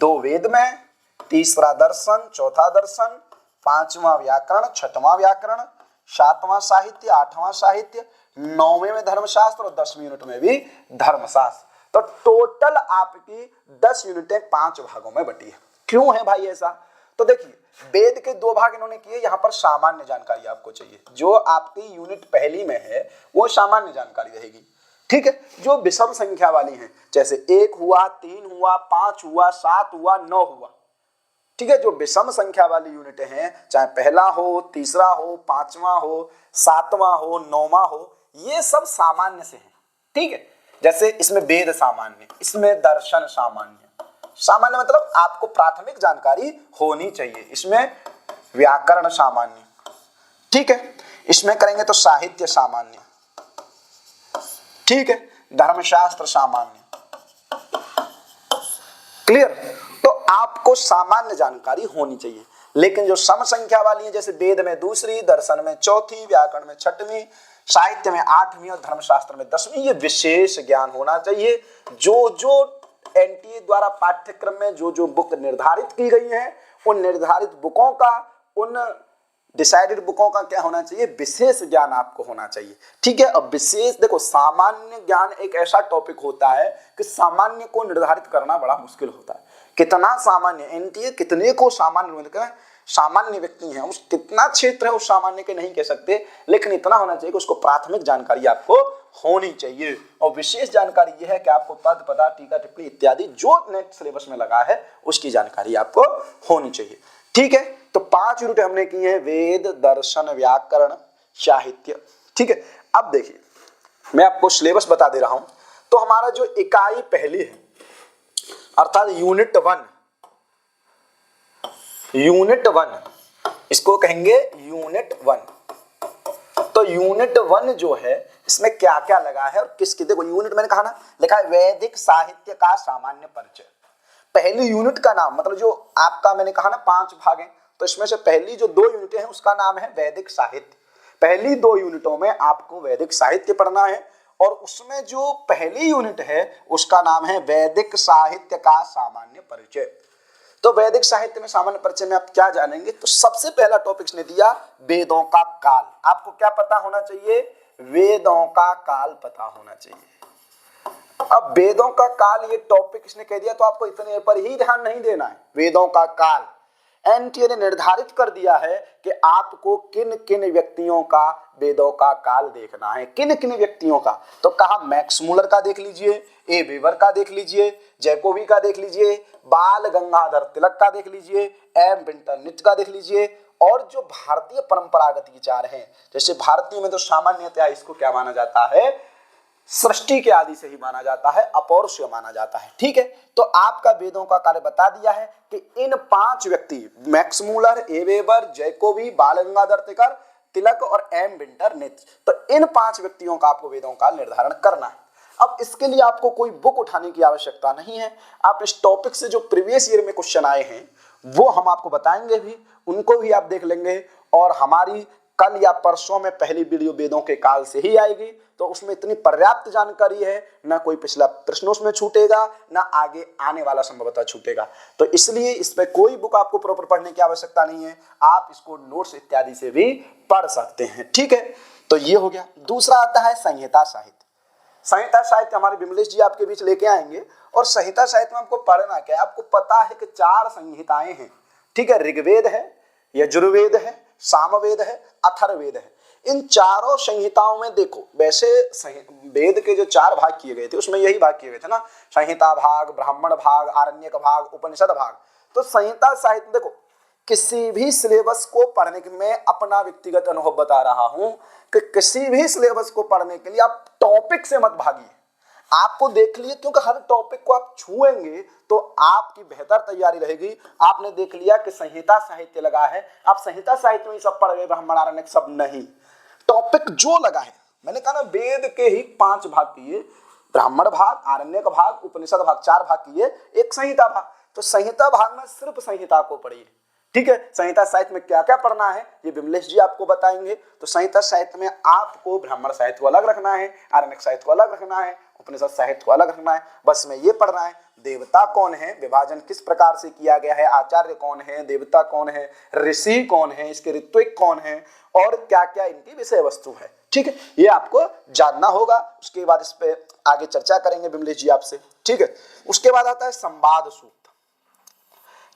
2 वेद में, तीसरा दर्शन, चौथा दर्शन, 5वां व्याकरण, 6वां व्याकरण, 7वां साहित्य, 8वां साहित्य, 9वें में धर्मशास्त्र और 10वीं यूनिट में भी धर्मशास्त्र। तो टोटल आपकी 10 यूनिटें 5 भागों में बटी है। क्यों है भाई ऐसा? तो देखिए, वेद के 2 भाग इन्होंने किए, यहाँ पर सामान्य जानकारी आपको चाहिए। जो आपकी यूनिट पहली में है वो सामान्य जानकारी रहेगी, ठीक है। जो विषम संख्या वाली है, जैसे 1 हुआ, 3 हुआ, 5 हुआ, 7 हुआ, 9 हुआ, ठीक है। जो विषम संख्या वाली यूनिटें हैं, चाहे पहला हो, तीसरा हो, 5वां हो, 7वां हो, 9वां हो, ये सब सामान्य से है, ठीक है। जैसे इसमें वेद सामान्य, इसमें दर्शन सामान्य, सामान्य मतलब आपको प्राथमिक जानकारी होनी चाहिए। इसमें व्याकरण सामान्य, ठीक है। इसमें करेंगे तो साहित्य सामान्य, ठीक है, धर्मशास्त्र सामान्य, क्लियर। तो आपको सामान्य जानकारी होनी चाहिए। लेकिन जो सम संख्या वाली है, जैसे वेद में दूसरी, दर्शन में चौथी, व्याकरण में 6वीं, साहित्य में 8वीं और धर्मशास्त्र में 10वीं, ये विशेष ज्ञान होना चाहिए। जो एनटीए द्वारा पाठ्यक्रम में जो बुक निर्धारित की गई है, उन निर्धारित बुकों का, उन डिसाइडेड बुकों का क्या होना चाहिए, विशेष ज्ञान आपको होना चाहिए, ठीक है। अब विशेष देखो, सामान्य ज्ञान एक ऐसा टॉपिक होता है कि सामान्य को निर्धारित करना बड़ा मुश्किल होता है। कितना सामान्य, एनटीए कितने को सामान्य, सामान्य व्यक्ति हैं, उस कितना क्षेत्र है उस सामान्य के नहीं कह सकते, लेकिन इतना होना चाहिए कि उसको प्राथमिक जानकारी आपको होनी चाहिए। और विशेष जानकारी यह है कि आपको पद, पदा, टीका, टिप्पणी इत्यादि जो नेट सिलेबस में लगा है उसकी जानकारी आपको होनी चाहिए, ठीक है। तो 5 यूनिट हमने की है, वेद, दर्शन, व्याकरण, साहित्य, ठीक है। अब देखिए, मैं आपको सिलेबस बता दे रहा हूं। तो हमारा जो इकाई पहली है, अर्थात यूनिट 1, इसको कहेंगे यूनिट 1। तो यूनिट 1 जो है, इसमें क्या क्या लगा है और किसकी, देखो यूनिट मैंने कहा ना, लिखा है वैदिक साहित्य का सामान्य परिचय। पहली यूनिट का नाम, मतलब जो आपका मैंने कहा ना 5 भाग हैं, तो इसमें से पहली जो 2 यूनिटें हैं उसका नाम है वैदिक साहित्य। पहली 2 यूनिटों में आपको वैदिक साहित्य पढ़ना है, और उसमें जो पहली यूनिट है उसका नाम है वैदिक साहित्य का सामान्य परिचय। तो वैदिक साहित्य में सामान्य परिचय में आप क्या जानेंगे? तो सबसे पहला टॉपिक इसने दिया वेदों का काल। आपको क्या पता होना चाहिए? वेदों का काल पता होना चाहिए। अब वेदों का काल ये टॉपिक इसने कह दिया, तो आपको इतने पर ही ध्यान नहीं देना है। वेदों का काल एनटीए ने निर्धारित कर दिया है कि आपको किन किन व्यक्तियों का वेदों का काल देखना है, किन किन व्यक्तियों का। तो कहा मैक्स मूलर का देख लीजिए, ए वेबर का देख लीजिए, जैकोबी का देख लीजिए, बाल गंगाधर तिलक का देख लीजिए, एम विंटरनिट का देख लीजिए। और जो भारतीय परंपरागत विचार हैं, जैसे भारतीय में तो सामान्यतया इसको क्या माना जाता है, सृष्टि के आदि से ही माना जाता है, अपौरुषीय माना जाता है, ठीक है। तो आपका वेदों का कार्य बता दिया है कि इन 5 व्यक्ति, मैक्स मूलर, ए वेबर, जैकोबी, बाल गंगाधर तिलक और एम विंटरनिट, तो इन 5 व्यक्तियों का आपको वेदों का निर्धारण करना है। अब इसके लिए आपको कोई बुक उठाने की आवश्यकता नहीं है। आप इस टॉपिक से जो प्रीवियस ईयर में क्वेश्चन आए हैं वो हम आपको बताएंगे भी, उनको भी आप देख लेंगे। और हमारी कल या परसों में पहली वीडियो वेदों के काल से ही आएगी, तो उसमें इतनी पर्याप्त जानकारी है, ना कोई पिछला प्रश्न उसमें छूटेगा, ना आगे आने वाला संभवतः छूटेगा। तो इसलिए इस पे कोई बुक आपको प्रॉपर पढ़ने की आवश्यकता नहीं है, आप इसको नोट्स इत्यादि से भी पढ़ सकते हैं, ठीक है। तो ये हो गया। दूसरा आता है संहिता साहित्य। संहिता साहित्य हमारे विमलेश जी आपके बीच लेके आएंगे। और संहिता साहित्य में आपको पढ़ना क्या है? आपको पता है कि 4 संहिताएं हैं, ठीक है। ऋग्वेद है, यजुर्वेद है, सामवेद है, अथर्ववेद है। इन चारों संहिताओं में देखो, वैसे वेद के जो 4 भाग किए गए थे उसमें यही भाग किए गए थे ना, संहिता भाग, ब्राह्मण भाग, आरण्यक भाग, उपनिषद भाग। तो संहिता साहित्य देखो, किसी भी सिलेबस को पढ़ने के, मैं अपना व्यक्तिगत अनुभव बता रहा हूं कि किसी भी सिलेबस को पढ़ने के लिए आप टॉपिक से मत भागिए, आपको देख लिए, क्योंकि हर टॉपिक को आप छुएंगे तो आपकी बेहतर तैयारी रहेगी। आपने देख लिया कि संहिता साहित्य लगा है, आप संहिता साहित्य में सब पढ़ गए, ब्राह्मण आरण्यक सब नहीं, टॉपिक जो लगा है, मैंने कहा ना वेद के ही 5 भाग किए, ब्राह्मण भाग, आरण्यक भाग, उपनिषद भाग, 4 भाग किए, एक संहिता भाग। तो संहिता भाग में सिर्फ संहिता को पढ़िए, ठीक है। संहिता साहित्य में क्या क्या पढ़ना है ये विमलेश जी आपको बताएंगे। तो संहिता साहित्य में आपको ब्राह्मण साहित्य को अलग रखना है, आरण्यक साहित्य को अलग रखना है, उपनिषद साहित्य को अलग रखना है। बस में ये पढ़ना है देवता कौन है, विभाजन किस प्रकार से किया गया है, आचार्य कौन है, देवता कौन है, ऋषि कौन है, इसके ऋत्विक कौन है और क्या क्या इनकी विषय वस्तु है, ठीक है। ये आपको जानना होगा। उसके बाद इस पे आगे चर्चा करेंगे विमलेश जी आपसे, ठीक है। उसके बाद आता है संवाद सूक्त।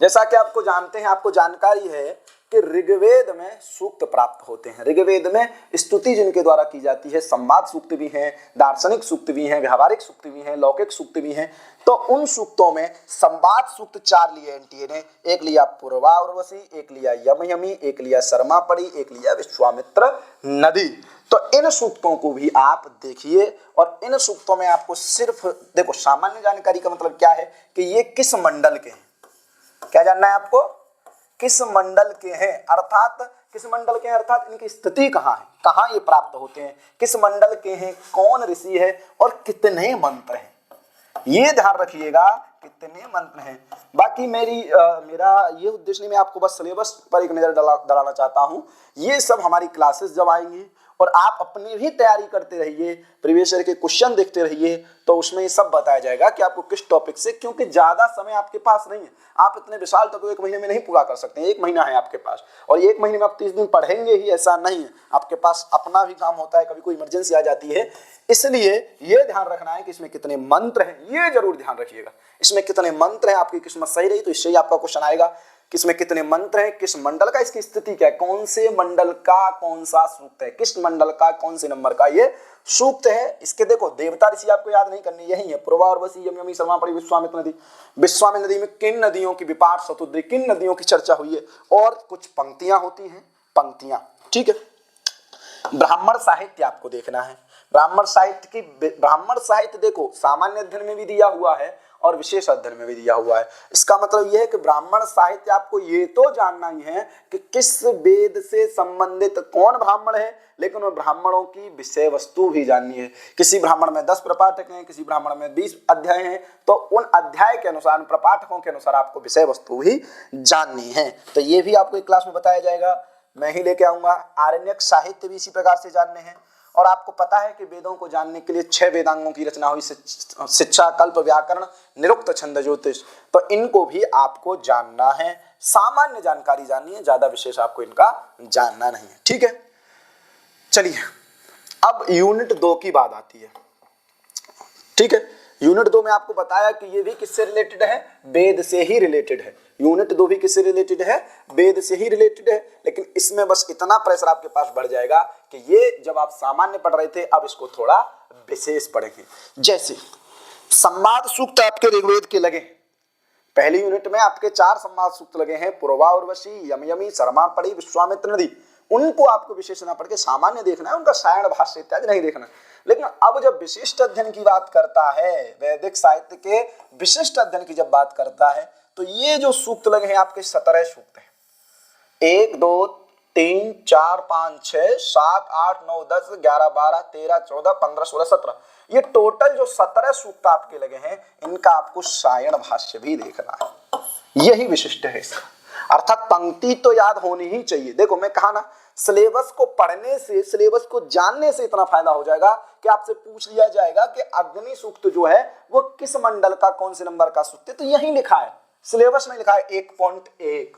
जैसा कि आपको जानते हैं, आपको जानकारी है कि ऋग्वेद में सूक्त प्राप्त होते हैं। ऋग्वेद में स्तुति जिनके द्वारा की जाती है, संवाद सूक्त भी हैं, दार्शनिक सूक्त भी हैं, व्यावहारिक सूक्त भी हैं, लौकिक सूक्त भी हैं। तो उन सूक्तों में संवाद सूक्त 4 लिए एनटीए ने, एक लिया पूर्वा उर्वशी, एक लिया यमयमी, एक लिया शर्मा पड़ी, एक लिया विश्वामित्र नदी। तो इन सूक्तों को भी आप देखिए और इन सूक्तों में आपको सिर्फ देखो, सामान्य जानकारी का मतलब क्या है कि ये किस मंडल के हैं, क्या जानना है आपको, किस मंडल के हैं, अर्थात किस मंडल के हैं, अर्थात इनकी स्थिति कहाँ है, कहाँ ये प्राप्त होते हैं, किस मंडल के हैं, कौन ऋषि है और कितने मंत्र हैं, ये ध्यान रखिएगा कितने मंत्र हैं। बाकी मेरा ये उद्देश्य नहीं, मैं आपको बस सिलेबस पर एक नजर डालना चाहता हूं। ये सब हमारी क्लासेस जब आएंगी और आप अपनी भी तैयारी करते रहिए, प्रीवियस ईयर के क्वेश्चन देखते रहिए, तो उसमें ये सब बताया जाएगा कि आपको किस टॉपिक से, क्योंकि ज्यादा समय आपके पास नहीं है, आप इतने विशाल टॉपिक 1 महीने में नहीं पूरा कर सकते हैं। 1 महीना है आपके पास और 1 महीने में आप 30 दिन पढ़ेंगे ही ऐसा नहीं है, आपके पास अपना भी काम होता है, कभी कोई इमरजेंसी आ जाती है। इसलिए ये ध्यान रखना है कि इसमें कितने मंत्र हैं, ये जरूर ध्यान रखिएगा, इसमें कितने मंत्र हैं। आपकी किस्मत सही रही तो इससे ही आपका क्वेश्चन आएगा, किसमें कितने मंत्र हैं, किस मंडल का इसकी स्थिति क्या है, कौन से मंडल का कौन सा सूक्त है, किस मंडल का कौन से नंबर का ये सूक्त है। इसके देखो देवता ऋषि आपको याद नहीं करनी, यही है पूर्वा उर्वशी यमयमी शर्मा पड़ी विश्वामित्र नदी। विश्वामित्र नदी में किन नदियों की विपाट शतुद्री, किन नदियों की चर्चा हुई है और कुछ पंक्तियां होती हैं, पंक्तियां, ठीक है। ब्राह्मण साहित्य आपको देखना है, ब्राह्मण साहित्य देखो सामान्य अध्ययन में भी दिया हुआ है और विशेष अध्ययन में भी दिया हुआ है। इसका मतलब यह है कि ब्राह्मण साहित्य आपको ये तो जानना ही है कि किस वेद से संबंधित कौन ब्राह्मण है, लेकिन उन ब्राह्मणों की विषय वस्तु भी जाननी है। किसी ब्राह्मण में 10 प्रपाठक हैं, किसी ब्राह्मण में 20 अध्याय हैं, तो उन अध्याय के अनुसार, प्रपाठकों के अनुसार आपको विषय वस्तु भी जाननी है। तो ये भी आपको एक क्लास में बताया जाएगा, मैं ही लेके आऊंगा। आरण्यक साहित्य भी इसी प्रकार से जानने हैं। और आपको पता है कि वेदों को जानने के लिए 6 वेदांगों की रचना हुई, शिक्षा, कल्प, व्याकरण, निरुक्त, छंद, ज्योतिष। तो इनको भी आपको जानना है, सामान्य जानकारी जाननी है, ज्यादा विशेष आपको इनका जानना नहीं है, ठीक है। चलिए अब यूनिट 2 की बात आती है, ठीक है। यूनिट 2 में आपको बताया कि ये भी किससे रिलेटेड है, वेद से ही रिलेटेड है। यूनिट 2 भी किससे रिलेटेड है, वेद से ही रिलेटेड है। लेकिन इसमें बस इतना प्रेशर आपके पास बढ़ जाएगा कि ये जब आप सामान्य पढ़ रहे थे, अब इसको थोड़ा विशेष पढ़ेंगे। जैसे संवाद सूक्त आपके ऋग्वेद के लगे, पहली यूनिट में आपके 4 संवाद सूक्त लगे हैं, पूर्वा उर्वशी, यमयमी, शर्मा पड़ी, विश्वामित्र नदी। उनको आपको विशेष ना पढ़ के सामान्य देखना है, उनका सायण भाष्य इत्यादि नहीं देखना। लेकिन अब जब विशिष्ट अध्ययन की बात करता है, वैदिक साहित्य के विशिष्ट अध्ययन की जब बात करता है, तो ये जो सूक्त लगे हैं आपके 17 सूक्त हैं। 1 2 3 4 5 6 7 8 9 10 11 12 13 14 15 16 17, ये टोटल जो 17 सूक्त आपके लगे हैं, इनका आपको सायण भाष्य भी देखना है। यही विशिष्ट है इसका, अर्थात पंक्ति तो याद होनी ही चाहिए। देखो मैं कहा ना, सिलेबस को पढ़ने से, सिलेबस को जानने से इतना फायदा हो जाएगा कि आपसे पूछ लिया जाएगा कि अग्नि सूक्त जो है वो किस मंडल का कौन से नंबर का सूक्त है, तो यही लिखा है, सिलेबस में लिखा है 1.1,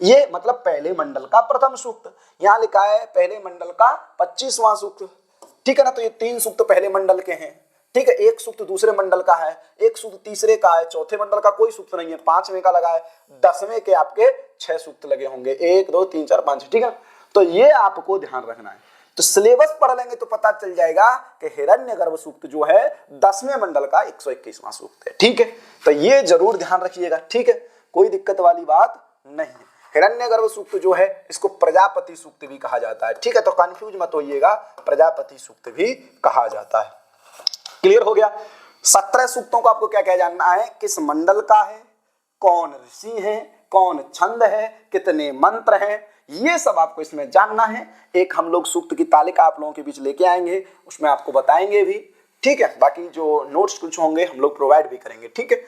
ये मतलब पहले मंडल का प्रथम सूक्त। यहाँ लिखा है पहले मंडल का 25वां सूक्त, ठीक है ना। तो ये 3 सूक्त पहले मंडल के हैं, ठीक है। 1 सूक्त दूसरे मंडल का है, 1 सूक्त तीसरे का है, चौथे मंडल का कोई सूक्त नहीं है, 5वें का लगा है, 10वें के आपके 6 सूक्त लगे होंगे, 1 2 3 4 5, ठीक है। तो ये आपको ध्यान रखना है। तो सिलेबस पढ़ लेंगे तो पता चल जाएगा कि हिरण्यगर्भ सूक्त जो है 10वें मंडल का 121वां सूक्त है, ठीक है। तो ये जरूर ध्यान रखिएगा, ठीक है, कोई दिक्कत वाली बात नहीं है। हिरण्यगर्भ सूक्त जो है इसको प्रजापति सूक्त भी कहा जाता है, ठीक है। तो कंफ्यूज मत होइएगा, प्रजापति सूक्त भी कहा जाता है। क्लियर हो गया। 17 सूक्तों को आपको क्या क्या जानना है, किस मंडल का है, कौन ऋषि है, कौन छंद है, कितने मंत्र हैं, ये सब आपको इसमें जानना है। एक हम लोग सूक्त की तालिका आप लोगों के बीच लेके आएंगे, उसमें आपको बताएंगे भी, ठीक है। बाकी जो नोट्स कुछ होंगे हम लोग प्रोवाइड भी करेंगे, ठीक है।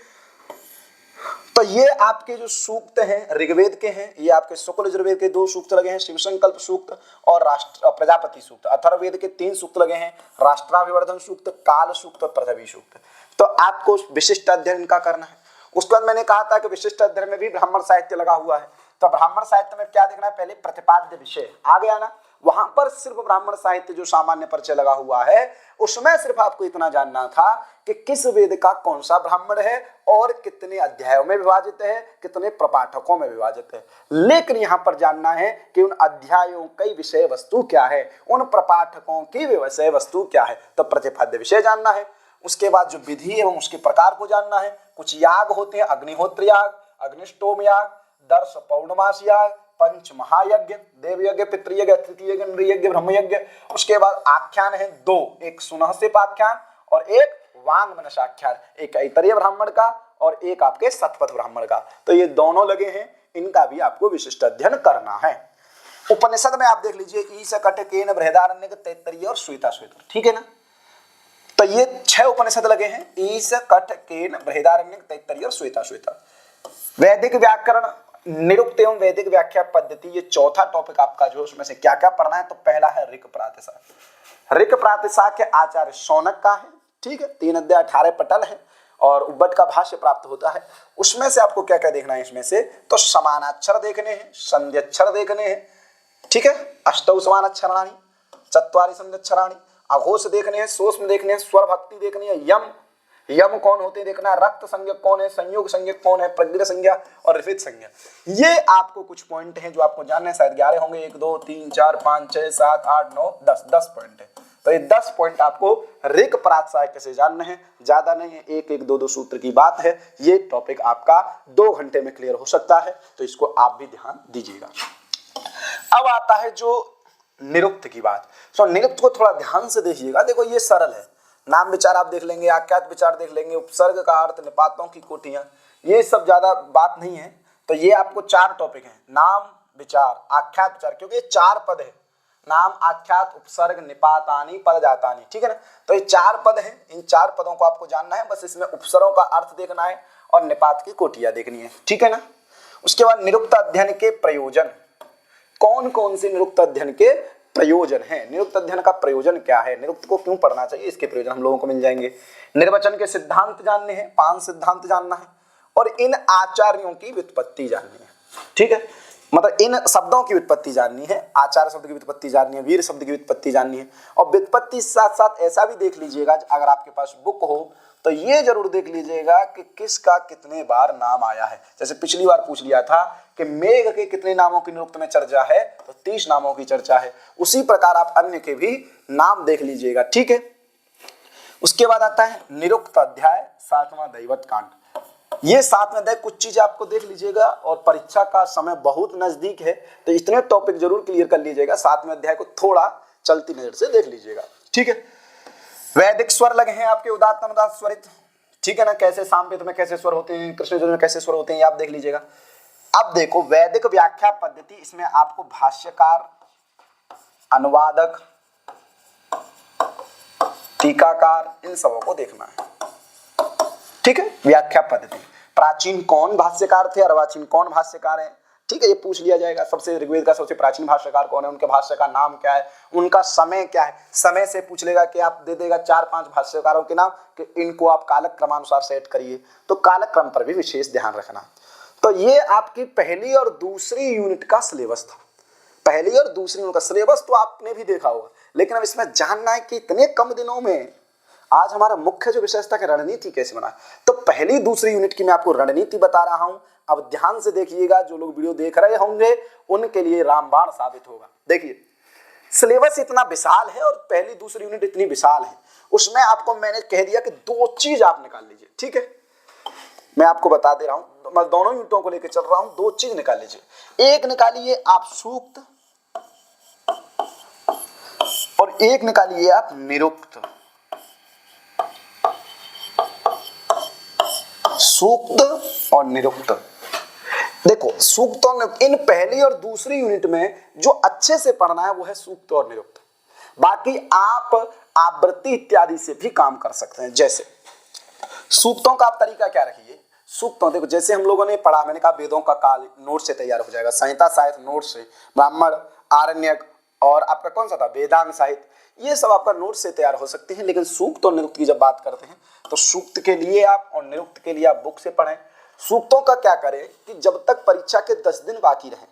तो ये आपके जो सूक्त हैं ऋग्वेद के हैं, ये आपके शुक्ल यजुर्वेद के 2 सूक्त लगे हैं, शिव संकल्प सूक्त और राष्ट्र प्रजापति सूक्त। अथर्ववेद के 3 सूक्त लगे हैं, राष्ट्राभिवर्धन सूक्त, काल सूक्त और पृथ्वी सूक्त। तो आपको विशिष्ट अध्ययन इनका करना है। उसके बाद मैंने कहा था कि विशिष्ट अध्ययन में भी ब्राह्मण साहित्य लगा हुआ है। तो ब्राह्मण साहित्य में क्या देखना है, पहले प्रतिपाद्य विषय आ गया ना, वहां पर सिर्फ ब्राह्मण साहित्य जो सामान्य परिचय लगा हुआ है उसमें सिर्फ आपको इतना जानना था कि किस वेद का कौन सा ब्राह्मण है और कितने अध्यायों में विभाजित है, कितने प्रपाठकों में विभाजित है। लेकिन यहां पर जानना है कि उन अध्यायों की विषय वस्तु क्या है, उन प्रपाठकों की विषय वस्तु क्या है। तो प्रतिपाद्य विषय जानना है। उसके बाद जो विधि एवं उसके प्रकार को जानना है। कुछ याग होते हैं, अग्निहोत्र याग, अग्निष्टोम याग, दर्श पौर्णमास याग, पंच महायज्ञ, देव यज्ञ, पितृयज्ञ, तृतीय यज्ञ, नृयज्ञ, ब्रह्मयज्ञ। उसके बाद आख्यान है 2, एक सुनहसिप आख्यान और एक वांग मनसाख्यान, एक ऐतरेय ब्राह्मण का और एक आपके शतपथ ब्राह्मण का। तो ये दोनों लगे हैं, इनका भी आपको विशिष्ट अध्ययन करना है। उपनिषद में आप देख लीजिए, ईश कटकेन बृहदारण्यक, तैत्तरीय और श्वेता श्वेता, ठीक है ना। तो ये 6 उपनिषद लगे हैं, ईश कटकेन बृहदारण्यक, तैत्तरीय और श्वेता श्वेता। वैदिक व्याकरण, निरुक्त एवं वैदिक व्याख्या पद्धति, ये चौथा टॉपिक आपका जो उसमें से क्या क्या पढ़ना है। तो पहला है ऋक प्रातिशाख। ऋक प्रातिशाख के आचार्य शौनक का है, ठीक है। 3 अध्याय 18 पटल है और उब्बट का भाष्य प्राप्त होता है। उसमें से आपको क्या क्या देखना है इसमें से, तो समानाक्षर देखने हैं, संध्यक्षर देखने हैं, ठीक है। अष्टौ समानाक्षराणि, चत्वारि संध्यक्षराणि, अघोष देखने हैं, सोष्म देखने हैं, स्वर भक्ति देखनी है, यम कौन होते हैं देखना है, रक्त संज्ञक कौन है, संयोग संज्ञक कौन है, प्रगृह संज्ञा और रिफित संज्ञा। ये आपको कुछ पॉइंट हैं जो आपको जानने हैं, शायद 11 होंगे, 1 2 3 4 5 6 7 8 9 10 पॉइंट है। तो ये 10 पॉइंट आपको ऋक प्रातिशाख से जानने हैं, ज्यादा नहीं है, 1 2 सूत्र की बात है। ये टॉपिक आपका 2 घंटे में क्लियर हो सकता है, तो इसको आप भी ध्यान दीजिएगा। अब आता है जो निरुक्त की बात। सो निरुक्त को थोड़ा ध्यान से देखिएगा। देखो ये सरल है, नाम विचार आप देख लेंगे, आख्यात विचार देख लेंगे, उपसर्ग का अर्थ, निपातों की कोटियां, ये सब ज्यादा बात नहीं है। तो ये आपको 4 टॉपिक हैं, नाम विचार, आख्यात विचार, क्योंकि ये 4 पद है, नाम, आख्यात, उपसर्ग, निपातानि, पद जातानि, ठीक है ना। तो ये 4 पद हैं, इन 4 पदों को आपको जानना है। बस इसमें उपसर्गों का अर्थ देखना है और निपात की कोटियां देखनी है, ठीक है ना। उसके बाद निरुक्त अध्ययन के प्रयोजन, कौन कौन से निरुक्त अध्ययन के प्रयोजन है, निरुक्त अध्ययन का प्रयोजन क्या है, निरुक्त को क्यों पढ़ना चाहिए, इसके प्रयोजन हम लोगों को मिल जाएंगे। निर्वचन के सिद्धांत जानने हैं, 5 सिद्धांत जानना है और इन आचार्यों की व्युत्पत्ति जाननी है, ठीक है। मतलब इन शब्दों की व्युत्पत्ति जाननी है, आचार्य शब्द की व्युत्पत्ति जाननी है, वीर शब्द की व्युत्पत्ति जाननी है। और व्युत्पत्ति साथ साथ ऐसा भी देख लीजिएगा, अगर आपके पास बुक हो तो ये जरूर देख लीजिएगा कि किसका कितने बार नाम आया है। जैसे पिछली बार पूछ लिया था कि मेघ के कितने नामों की निरुक्त में चर्चा है, तो 30 नामों की चर्चा है। उसी प्रकार आप अन्य के भी नाम देख लीजिएगा, ठीक है। उसके बाद आता है निरुक्त अध्याय 7वां दैवत कांड। ये 7वें अध्याय कुछ चीज आपको देख लीजिएगा और परीक्षा का समय बहुत नजदीक है, तो इतने टॉपिक जरूर क्लियर कर लीजिएगा। 7वें अध्याय को थोड़ा चलती नजर से देख लीजिएगा, ठीक है। वैदिक स्वर लगे हैं आपके, उदात्त अनुदात्त स्वरित, ठीक है ना। कैसे सामवेद में कैसे स्वर होते हैं, कृष्ण यजुर्वेद में कैसे स्वर होते हैं, ये आप देख लीजिएगा। अब देखो वैदिक व्याख्या पद्धति, इसमें आपको भाष्यकार, अनुवादक, टीकाकार, इन सबों को देखना है, ठीक है। व्याख्या पद्धति, प्राचीन कौन भाष्यकार थे, अर्वाचीन कौन भाष्यकार है, ठीक है, ये पूछ लिया जाएगा। सबसे ऋग्वेद का सबसे प्राचीन भाष्यकार कौन है, उनके भाष्य का नाम क्या है, उनका समय क्या है। समय से पूछ लेगा कि आप दे देगा 4-5 भाष्यकारों के नाम कि इनको आप कालक क्रमानुसार सेट करिए, तो कालक क्रम पर भी विशेष ध्यान रखना। तो ये आपकी पहली और दूसरी यूनिट का सिलेबस था। पहली और दूसरी यूनिट का सिलेबस तो आपने भी देखा होगा, लेकिन अब इसमें जानना है कि इतने कम दिनों में आज हमारा मुख्य जो विषय था कि रणनीति कैसे बनाए। तो पहली दूसरी यूनिट की मैं आपको रणनीति बता रहा हूं। अब ध्यान से देखिएगा, जो लोग वीडियो देख रहे होंगे उनके लिए रामबाण साबित होगा। देखिए सिलेबस इतना विशाल है और पहली दूसरी यूनिट इतनी विशाल है, उसमें आपको मैंने कह दिया कि 2 चीज आप निकाल लीजिए, ठीक है। मैं आपको बता दे रहा हूं, मैं दोनों यूनिटों को लेकर चल रहा हूं, 2 चीज निकाल लीजिए। एक निकालिए आप सूक्त और एक निकालिए आप निरुक्त। सूक्त और निरुक्त। देखो सूक्त और निरुक्त, इन पहली और दूसरी यूनिट में जो अच्छे से पढ़ना है वो है सूक्त और निरुक्त। बाकी आप आवृत्ति इत्यादि से भी काम कर सकते हैं। जैसे सूक्तों का आप तरीका क्या रखिए, सूक्तों देखो जैसे हम लोगों ने पढ़ा, मैंने कहा वेदों का काल नोट से तैयार हो जाएगा, संहिता साहित्य नोट से, ब्राह्मण, आरण्यक और आपका कौन सा था वेदांग साहित्य, ये सब आपका नोट से तैयार हो सकते हैं। लेकिन सूक्त और निरुक्त की जब बात करते हैं तो सूक्त के लिए आप और निरुक्त के लिए आप बुक से पढ़ें। सूक्तों का क्या करें कि जब तक परीक्षा के 10 दिन बाकी रहे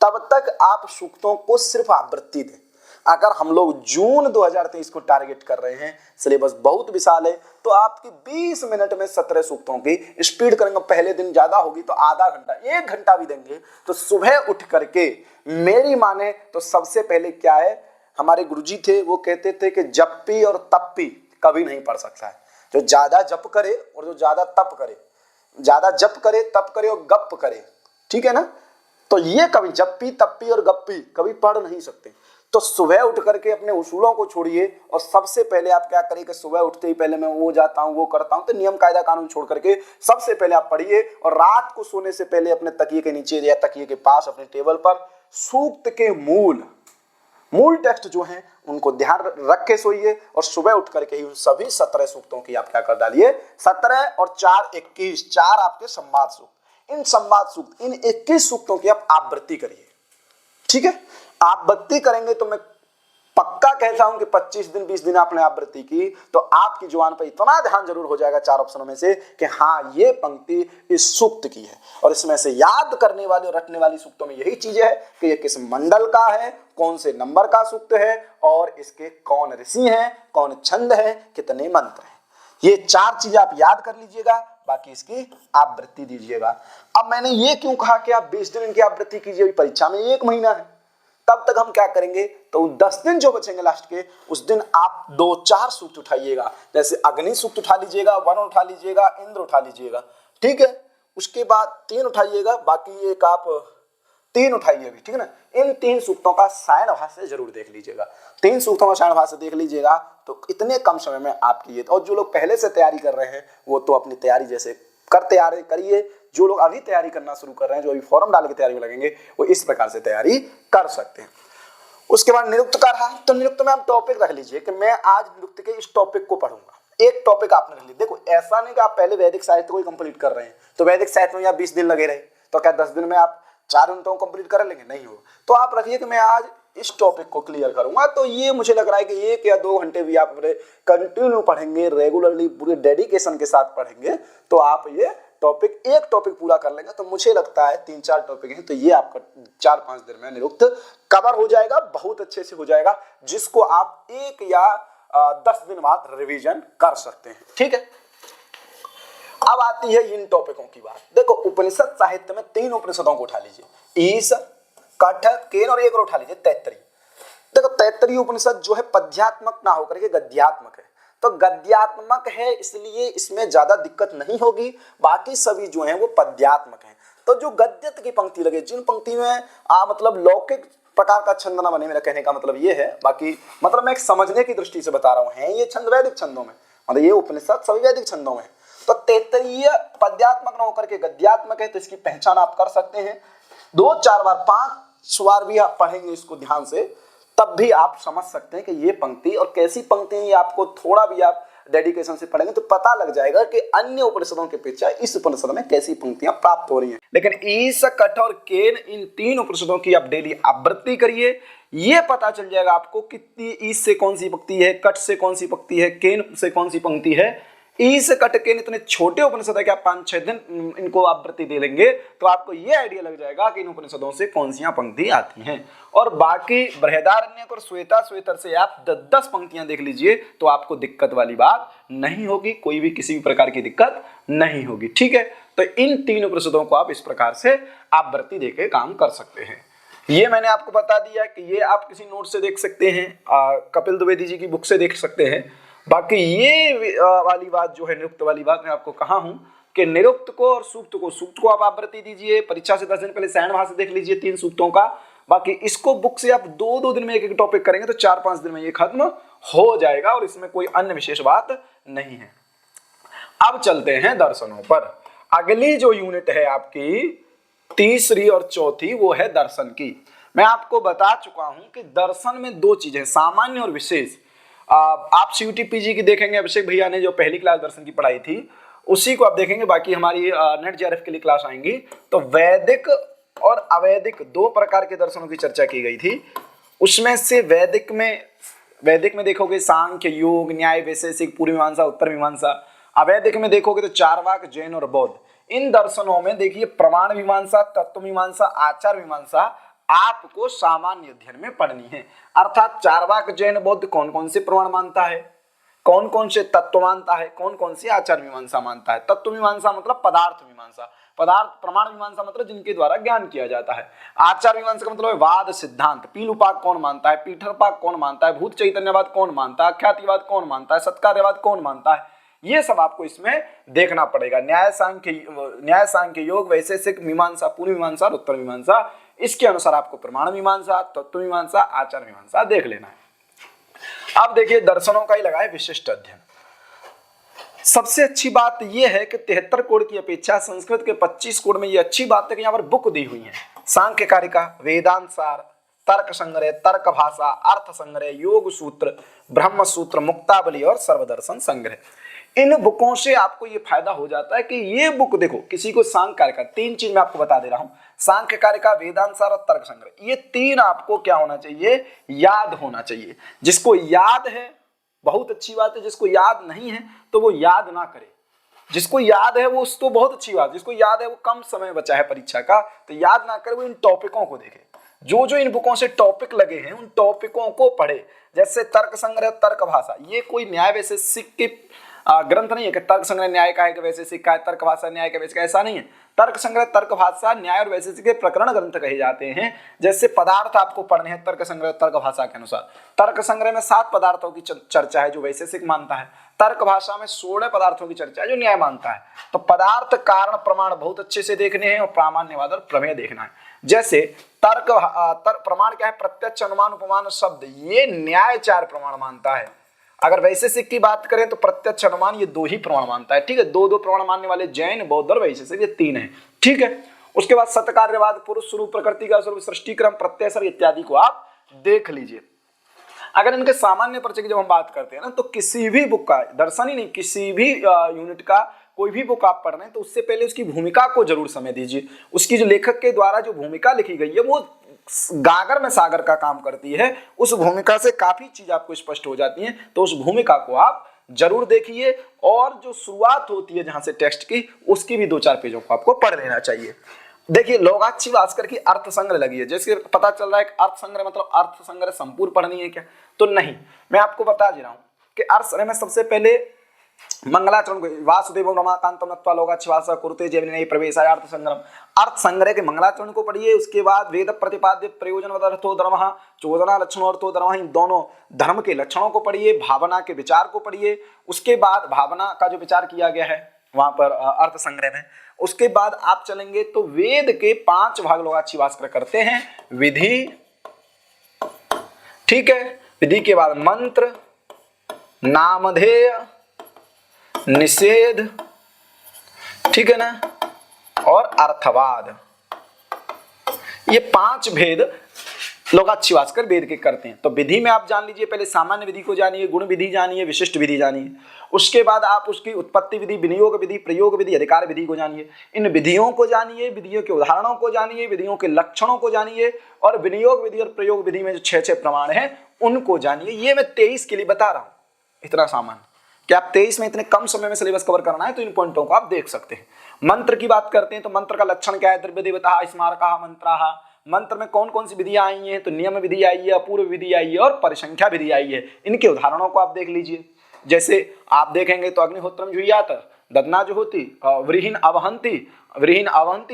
तब तक आप सूक्तों को सिर्फ आवृत्ति दें। अगर हम लोग जून 2023 को टारगेट कर रहे हैं, सिलेबस बहुत विशाल है, तो आपकी 20 मिनट में 17 सूक्तों की स्पीड करेंगे। पहले दिन ज्यादा होगी तो आधा घंटा 1 घंटा भी देंगे। तो सुबह उठ करके मेरी माने तो सबसे पहले क्या है, हमारे गुरुजी थे वो कहते थे कि जप्पी और तप्पी कभी नहीं पढ़ सकता है। जो ज्यादा जप करे और जो ज्यादा तप करे, ज्यादा जप करे तप करे और गप करे, ठीक है ना, तो ये कभी जप्पी तप्पी और गप्पी कभी पढ़ नहीं सकते। तो सुबह उठ करके अपने उसूलों को छोड़िए और सबसे पहले आप क्या करिए कि सुबह उठते ही पहले मैं वो जाता हूँ वो करता हूँ, तो नियम कायदा कानून छोड़ करके सबसे पहले आप पढ़िए। और रात को सोने से पहले अपने तकिए के नीचे या तकिए के पास अपने टेबल पर सूक्त के मूल टेक्स्ट जो हैं उनको ध्यान रख के सोइए। और सुबह उठ करके ही उन सभी 17 सूक्तों की आप क्या कर डालिए, 17 और 4 21, 4 आपके संवाद सूक्त। इन संवाद सूक्त, इन 21 सूक्तों की आप आवृत्ति करिए, ठीक है। आवृत्ति करेंगे तो मैं पक्का कहता हूं कि 25 दिन 20 दिन आपने आवृत्ति की तो आपकी जुबान पर इतना ध्यान जरूर हो जाएगा 4 ऑप्शनों में से कि हाँ ये पंक्ति इस सूक्त की है। और इसमें से याद करने वाली और रटने वाली सूक्तों में यही चीज है कि ये किस मंडल का है, कौन से नंबर का सूक्त है और इसके कौन ऋषि हैं, कौन छंद है, कितने मंत्र हैं। ये 4 चीजें आप याद कर लीजिएगा, बाकी इसकी आवृत्ति दीजिएगा। अब मैंने ये क्यों कहा कि आप 20 दिन इनकी आवृत्ति कीजिए, परीक्षा में 1 महीना है, तब तक हम क्या करेंगे तो 10 दिन जो बचेंगे लास्ट के, उस दिन आप 2-4 सूक्त उठाइएगा। जैसे अग्नि सूक्त उठा लीजिएगा, वन उठा लीजिएगा, इंद्र उठा लीजिएगा, ठीक है। उसके बाद 3 उठाइएगा, बाकी एक आप 3 उठाइए भी, ठीक है ना। इन 3 सूक्तों का सायण भाष्य जरूर देख लीजिएगा। 3 सूक्तों का सायण भाष्य देख लीजिएगा तो इतने कम समय में आपकी ये, और जो लोग पहले से तैयारी कर रहे हैं वो तो अपनी तैयारी जैसे करते आ रहे करिए। जो लोग अभी तैयारी करना शुरू कर रहे हैं, जो अभी फॉर्म डाल के तैयारी में लगेंगे, वो इस प्रकार से तैयारी कर सकते हैं। उसके बाद निरुक्त का रहा, तो निरुक्त में आप टॉपिक रख लीजिए कि मैं आज निरुक्त के इस टॉपिक को पढ़ूंगा। एक टॉपिक आपने रख लिया। देखो ऐसा नहीं कि आप पहले वैदिक साहित्य को ही कंप्लीट कर रहे हैं तो वैदिक साहित्य में आप 20 दिन लगे रहे तो क्या 10 दिन में आप 4 यूनिटों को कंप्लीट कर लेंगे, नहीं होगा। तो आप रखिए कि मैं आज इस टॉपिक को क्लियर करूंगा। तो ये मुझे लग रहा है कि 1 या 2 घंटे भी आप कंटिन्यू पढ़ेंगे, रेगुलरली पूरे डेडिकेशन के साथ पढ़ेंगे तो आप ये एक टॉपिक पूरा कर लेंगे। तो मुझे लगता है 3-4 टॉपिक हैं तो ये आपका 4-5 दिन में निरुक्त कवर हो जाएगा, बहुत अच्छे से हो जाएगा, जिसको आप 1 या 10 दिन बाद रिवीजन कर सकते हैं, ठीक है। अब आती है इन टॉपिकों की बात। देखो उपनिषद साहित्य में 3 उपनिषदों को उठा लीजिए, ईश, कठ, केन और एक और उठा लीजिए तैत्तरीय। देखो तैत्तरीय उपनिषद जो है पद्यात्मक ना होकर के गद्यात्मक है, तो गद्यात्मक है इसलिए इसमें ज्यादा दिक्कत नहीं होगी। बाकी सभी जो हैं वो पद्यात्मक हैं। तो जो गद्यत की पंक्ति लगे, जिन पंक्ति में मतलब लौकिक प्रकार का छंद ना बने, मेरा कहने का मतलब ये है, बाकी मतलब मैं एक समझने की दृष्टि से बता रहा हूँ, है ये छंद वैदिक छंदों में, मतलब ये उपनिषद सभी वैदिक छंदों में। तो तैत्तरीय पद्यात्मक न होकर के गद्यात्मक है, तो इसकी पहचान आप कर सकते हैं। 2-4 बार 5 बार भी आप पढ़ेंगे इसको ध्यान से, तब भी आप समझ सकते हैं कि ये पंक्ति और कैसी पंक्ति है। आपको थोड़ा भी आप डेडिकेशन से पढ़ेंगे तो पता लग जाएगा कि अन्य उपनिषदों की अपेक्षा इस उपनिषद में कैसी पंक्तियां प्राप्त हो रही हैं। लेकिन ईश, कठ और केन, इन 3 उपनिषदों की आप डेली आवृत्ति करिए, ये पता चल जाएगा आपको कितनी ईश से कौन सी पंक्ति है, कठ से कौन सी पंक्ति है, केन से कौन सी पंक्ति है। ईश, कठ, केन इतने छोटे उपनिषद है कि आप 5-6 दिन इनको आवृत्ति दे लेंगे तो आपको ये आइडिया लग जाएगा कि इन उपनिषदों से कौन सी पंक्ति आती हैं। और बाकी बृहदारण्यक और श्वेता-श्वेतर से आप 10 पंक्तियां देख लीजिए तो आपको दिक्कत वाली बात नहीं होगी, कोई भी किसी भी प्रकार की दिक्कत नहीं होगी, ठीक है। तो इन 3 उपनिषदों को आप इस प्रकार से आवृत्ति देके काम कर सकते हैं। ये मैंने आपको बता दिया कि ये आप किसी नोट से देख सकते हैं, कपिल द्विवेदी जी की बुक से देख सकते हैं। बाकी ये वाली बात जो है निरुक्त वाली बात, मैं आपको कहा हूं कि निरुक्त को और सूक्त को आप आवृत्ति दीजिए। परीक्षा से 10 दिन पहले सायण भाष्य देख लीजिए 3 सूक्तों का। बाकी इसको बुक से आप 2-2 दिन में एक टॉपिक करेंगे तो 4-5 दिन में ये खत्म हो जाएगा और इसमें कोई अन्य विशेष बात नहीं है। अब चलते हैं दर्शनों पर। अगली जो यूनिट है आपकी तीसरी और चौथी, वो है दर्शन की। मैं आपको बता चुका हूं कि दर्शन में दो चीजें, सामान्य और विशेष। आप सीयूटी पीजी की देखेंगे, अभिषेक भैया ने जो पहली क्लास दर्शन की पढ़ाई थी उसी को आप देखेंगे, बाकी हमारी नेट जेआरएफ के लिए क्लास आएंगी तो वैदिक और अवैदिक दो प्रकार के दर्शनों की चर्चा की गई थी। उसमें से वैदिक में देखोगे सांख्य, योग, न्याय, वैशेषिक, पूर्व मीमांसा, उत्तर मीमांसा। अवैदिक में देखोगे तो चारवाक, जैन और बौद्ध। इन दर्शनों में देखिए प्रमाण मीमांसा, तत्व मीमांसा, आचार मीमांसा आपको सामान्य अध्ययन में पढ़नी है। अर्थात चारवाक, जैन, बौद्ध कौन कौन से प्रमाण मानता है, कौन कौन से तत्व मानता है, कौन कौन सी आचार मीमांसा मानता है। तत्व मीमांसा मतलब पदार्थ मीमांसा, पदार्थ प्रमाण मीमांसा मतलब जिनके द्वारा ज्ञान किया जाता है। आचार मीमांसा का मतलब है वाद सिद्धांत, पीलूपाक कौन मानता है, पीठरपाक कौन मानता है, भूत चैतन्यवाद कौन मानता है, अख्यातिवाद कौन मानता है, सत्कार्यवाद कौन मानता है। ये सब आपको इसमें देखना पड़ेगा। न्याय सांख्य, योग, वैशेषिक, मीमांसा, पूर्व मीमांसा और उत्तर मीमांसा, इसके अनुसार आपको प्रमाण मीमांसा, तत्व मीमांसा, आचार मीमांसा देख लेना है। अब देखिए दर्शनों का ही लगा है विशिष्ट अध्ययन। सबसे अच्छी बात यह है कि 73 कोड की अपेक्षा संस्कृत के 25 कोड में यह अच्छी बात है कि यहाँ पर बुक दी हुई है। सांख्य कारिका, वेदांत सार, तर्क संग्रह, तर्क भाषा, अर्थ संग्रह, योग सूत्र, ब्रह्म सूत्र, मुक्तावली और सर्वदर्शन संग्रह। इन बुकों से आपको ये फायदा हो जाता है कि ये बुक देखो, किसी को सांख्य कारिका, तीन चीज मैं आपको बता दे रहा हूं, सांख्य कारिका, वेदांत सार और तर्क संग्रह, ये तीन आपको क्या होना चाहिए, याद होना चाहिए। जिसको याद है बहुत अच्छी बात है, जिसको याद नहीं है तो वो याद ना करे। जिसको याद है वो उसको बहुत अच्छी बात, जिसको याद है वो कम समय बचा है परीक्षा का तो याद ना करे, वो इन टॉपिकों को देखे। जो जो इन बुकों से टॉपिक लगे हैं उन टॉपिकों को पढ़े। जैसे तर्क संग्रह, तर्क भाषा, ये कोई न्याय वैशेषिक के ग्रंथ नहीं है कि तर्क संग्रह न्याय का है कि वैशेषिक का है, तर्क भाषा न्याय का वैशेषिक, ऐसा नहीं है। तर्क संग्रह, तर्क भाषा, न्याय और वैशेषिक के प्रकरण ग्रंथ कहे जाते हैं। जैसे पदार्थ आपको पढ़ने हैं तर्क संग्रह, तर्क भाषा के अनुसार। तर्क संग्रह में 7 पदार्थों की चर्चा है जो वैशेषिक मानता है, तर्क भाषा में 16 पदार्थों की चर्चा है जो न्याय मानता है। तो पदार्थ, कारण, प्रमाण बहुत अच्छे से देखने हैं और प्रामाण्यवाद और प्रमेय देखना है। जैसे तर्क प्रमाण क्या है, प्रत्यक्ष, अनुमान, उपमान, शब्द, ये न्याय 4 प्रमाण मानता है। अगर वैशेषिक की बात करें तो प्रत्यक्ष, अनुमान, ये 2 ही प्रमाण मानता है। ठीक है, 2 प्रमाण मानने वाले जैन, बौद्ध और वैशेषिक, ये 3 है। ठीक है, उसके बाद सत्कार्यवाद, पुरुष स्वरूप, प्रकृति का स्वरूप, सृष्टि क्रम, प्रत्यय इत्यादि को आप देख लीजिए। अगर इनके सामान्य परिचय की जब हम बात करते हैं ना, तो किसी भी बुक का, दर्शन ही नहीं, किसी भी यूनिट का कोई भी बुक आप पढ़ रहे हैं तो उससे पहले उसकी भूमिका को जरूर समय दीजिए। उसकी जो लेखक के द्वारा जो भूमिका लिखी गई है वो गागर में सागर का काम करती है। उस भूमिका से काफी चीज आपको स्पष्ट हो जाती है, तो उस भूमिका को आप जरूर देखिए। और जो शुरुआत होती है जहां से टेक्स्ट की, उसकी भी 2-4 पेजों को आपको पढ़ लेना चाहिए। देखिए लोगाक्षी भास्कर की अर्थ संग्रह लगी है, जैसे पता चल रहा है कि अर्थ संग्रह मतलब अर्थ संग्रह संपूर्ण पढ़नी है क्या, तो नहीं, मैं आपको बता दे रहा हूं कि अर्थ संग्रह में सबसे पहले मंगलाचरण को, वासुदेव रमाकांतम नत्वा लोगाक्षी भास्कर कुरुते जैवनिनय प्रवेशाय अर्थ संग्रह, अर्थ संग्रह के मंगलाचरण को पढ़िए। उसके बाद वेद प्रतिपाद्य प्रयोजन अर्थो धर्म, चोदना लक्षणों अर्थो धर्म, इन दोनों धर्म के लक्षणों को पढ़िए। भावना के विचार को पढ़िए। उसके बाद भावना का जो विचार किया गया है वहां पर अर्थ संग्रह में, उसके बाद आप चलेंगे तो वेद के 5 भाग लोगाक्षी भास्कर करते हैं। विधि, ठीक है, विधि के बाद मंत्र, नामधेय, निषेध, ठीक है ना, और अर्थवाद, ये 5 भेद लोगाक्षी भास्कर वेद के करते हैं। तो विधि में आप जान लीजिए, पहले सामान्य विधि को जानिए, गुण विधि जानिए, विशिष्ट विधि जानिए। उसके बाद आप उसकी उत्पत्ति विधि, विनियोग विधि, प्रयोग विधि, अधिकार विधि को जानिए। इन विधियों को जानिए, विधियों के उदाहरणों को जानिए, विधियों के लक्षणों को जानिए, और विनियोग विधि और प्रयोग विधि में जो 6 प्रमाण हैं उनको जानिए। ये मैं 23 के लिए बता रहा हूं, इतना सामान कि आप 23 में इतने कम समय में सिलेबस कवर करना है, तो इन पॉइंटों को आप देख सकते हैं। मंत्र की बात करते हैं तो मंत्र का लक्षण क्या है, द्रव्य देवता, स्मारका, मंत्राहा। मंत्र में कौन कौन सी विधियां आई हैं, तो नियम विधि आई है, अपूर्व विधि आई है और परिसंख्या विधि आई है। इनके उदाहरणों को आप देख लीजिए। जैसे आप देखेंगे तो अग्निहोत्रम जुह्यात, ददना जो होती, व्रीहिन अवहंती,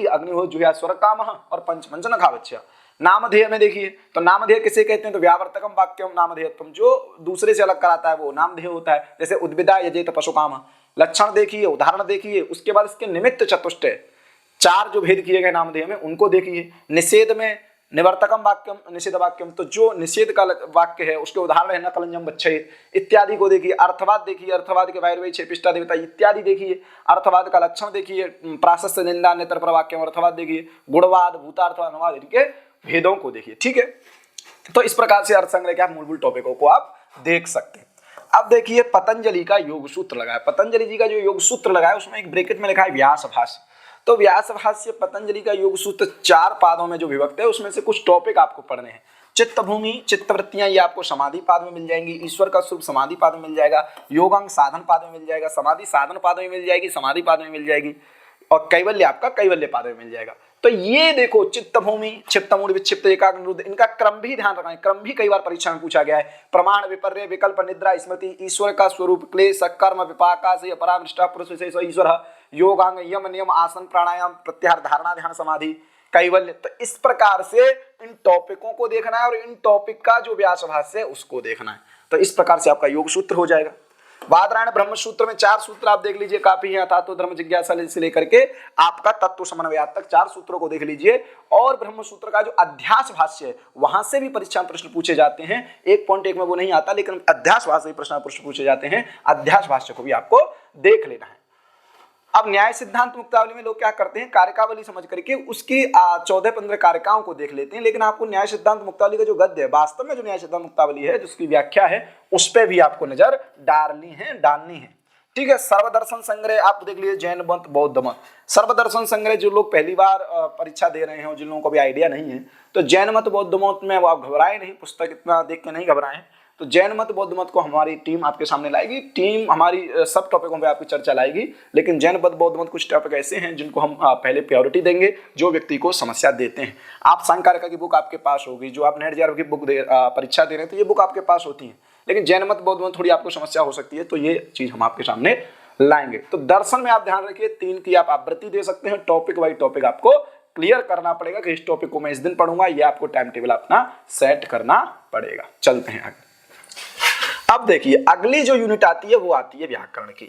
अग्निहोत्र जुह्यात स्वर्ग कामः और पंचमंचन खावच्य। नामधेय में देखिए तो नामधेय किसे कहते हैं, तो व्यावर्तकम वाक्यम नामधेयत्वम, जो दूसरे से अलग कराता है वो नामधेय होता है। जैसे उद्भिदा यजेत पशुकाम, लक्षण देखिए, उदाहरण देखिए। उसके बाद इसके निमित्त चतुष्टय, 4 जो भेद किए गए नामधेय में उनको देखिए। निषेध में निवर्तकम वाक्यम निषेध वाक्यम, तो जो निषेध का वाक्य है उसके उदाहरण है नकलंजम बच्छेद इत्यादि को देखिए। अर्थवाद देखिए, अर्थवाद के वैर वैछे पिष्टा देवता इत्यादि देखिए। अर्थवाद का लक्षण देखिए, प्राशस्य निंदा नेत्र प्रवाक्यम अर्थवाद देखिए। गुणवाद भूतार्थवाद अनुवाद, इनके भेदों को देखिए। ठीक है, तो इस प्रकार से अर्थ संग्रह के आप मूलभूत टॉपिकों को आप देख सकते हैं। अब देखिए पतंजलि का योग सूत्र लगाया, पतंजलि जी का जो योग सूत्र लगाया उसमें एक ब्रैकेट में लिखा है व्यास भाष्य। तो व्यास भाष्य पतंजलि का योग सूत्र 4 पादों में जो विभक्त है उसमें से कुछ टॉपिक आपको पढ़ने हैं। चित्त भूमि, चित्तवृत्तियां ये आपको समाधि पाद में मिल जाएंगी। ईश्वर का स्वरूप समाधि पाद में मिल जाएगा। योगांग साधन पाद में मिल जाएगा। समाधि साधन पाद में मिल जाएगी, समाधि पाद में मिल जाएगी। और कैवल्य आपका कैवल्य पाद में मिल जाएगा। तो ये देखो चित्त भूमि, चित्त मूल, विक्षिप्त, एकाग्र, निरुद्ध, इनका क्रम भी ध्यान रखना है। क्रम भी कई बार परीक्षा में पूछा गया है। प्रमाण, विपर्य, विकल्प, निद्रा, स्मृति, ईश्वर का स्वरूप, क्लेश, कर्म, विपाका से अपरामृष्टा, पुरुष विशेष ईश्वर, योगांग, यम, नियम, आसन, प्राणायाम, प्रत्याहार, धारणा, ध्यान, समाधि, कैवल्य। तो इस प्रकार से इन टॉपिकों को देखना है और इन टॉपिक का जो व्यास भाष्य है उसको देखना है। तो इस प्रकार से आपका योग सूत्र हो जाएगा। वादरायण ब्रह्म सूत्र में 4 सूत्र आप देख लीजिए, काफी है। अथा तो धर्म जिज्ञासा से लेकर के आपका तत्व समन्वयात तक 4 सूत्रों को देख लीजिए। और ब्रह्म सूत्र का जो अध्यास भाष्य है वहां से भी परीक्षा प्रश्न पूछे जाते हैं। 1.1 में वो नहीं आता, लेकिन अध्यास भाष्य से प्रश्न पूछे जाते हैं। अध्यास भाष्य को भी आपको देख लेना है। अब न्याय सिद्धांत मुक्तावली में लोग क्या करते हैं, कारकावली समझ करके उसकी 14-15 कारकाओं को देख लेते हैं। लेकिन आपको न्याय सिद्धांत मुक्तावली का जो गद्य है, वास्तव में जो न्याय सिद्धांत मुक्तावली है जिसकी व्याख्या है उस पर भी आपको नजर डालनी है। ठीक है, सर्वदर्शन संग्रह आप देख लीजिए, जैन मत, बौद्ध मत। सर्वदर्शन संग्रह जो लोग पहली बार परीक्षा दे रहे हैं और जिन लोगों को भी आइडिया नहीं है, तो जैन मत बौद्ध मत में आप घबराए नहीं, पुस्तक इतना देख के नहीं घबराएं। तो जैन मत बौद्ध मत को हमारी टीम आपके सामने लाएगी। टीम हमारी सब टॉपिकों पे आपकी चर्चा लाएगी। लेकिन जैन मत बौद्ध मत कुछ टॉपिक ऐसे हैं जिनको हम पहले प्रायोरिटी देंगे, जो व्यक्ति को समस्या देते हैं। आप सांकारिका की बुक आपके पास होगी, जो आप नेट जेआरएफ की बुक परीक्षा दे रहे हैं तो ये बुक आपके पास होती है। लेकिन जैन मत बौद्ध मत थोड़ी आपको समस्या हो सकती है, तो ये चीज हम आपके सामने लाएंगे। तो दर्शन में आप ध्यान रखिए 3 की आप आवृत्ति दे सकते हैं। टॉपिक वाइज टॉपिक आपको क्लियर करना पड़ेगा कि इस टॉपिक को मैं इस दिन पढ़ूंगा, ये आपको टाइम टेबल अपना सेट करना पड़ेगा। चलते हैं आगे। अब देखिए अगली जो यूनिट आती है वो आती है व्याकरण की।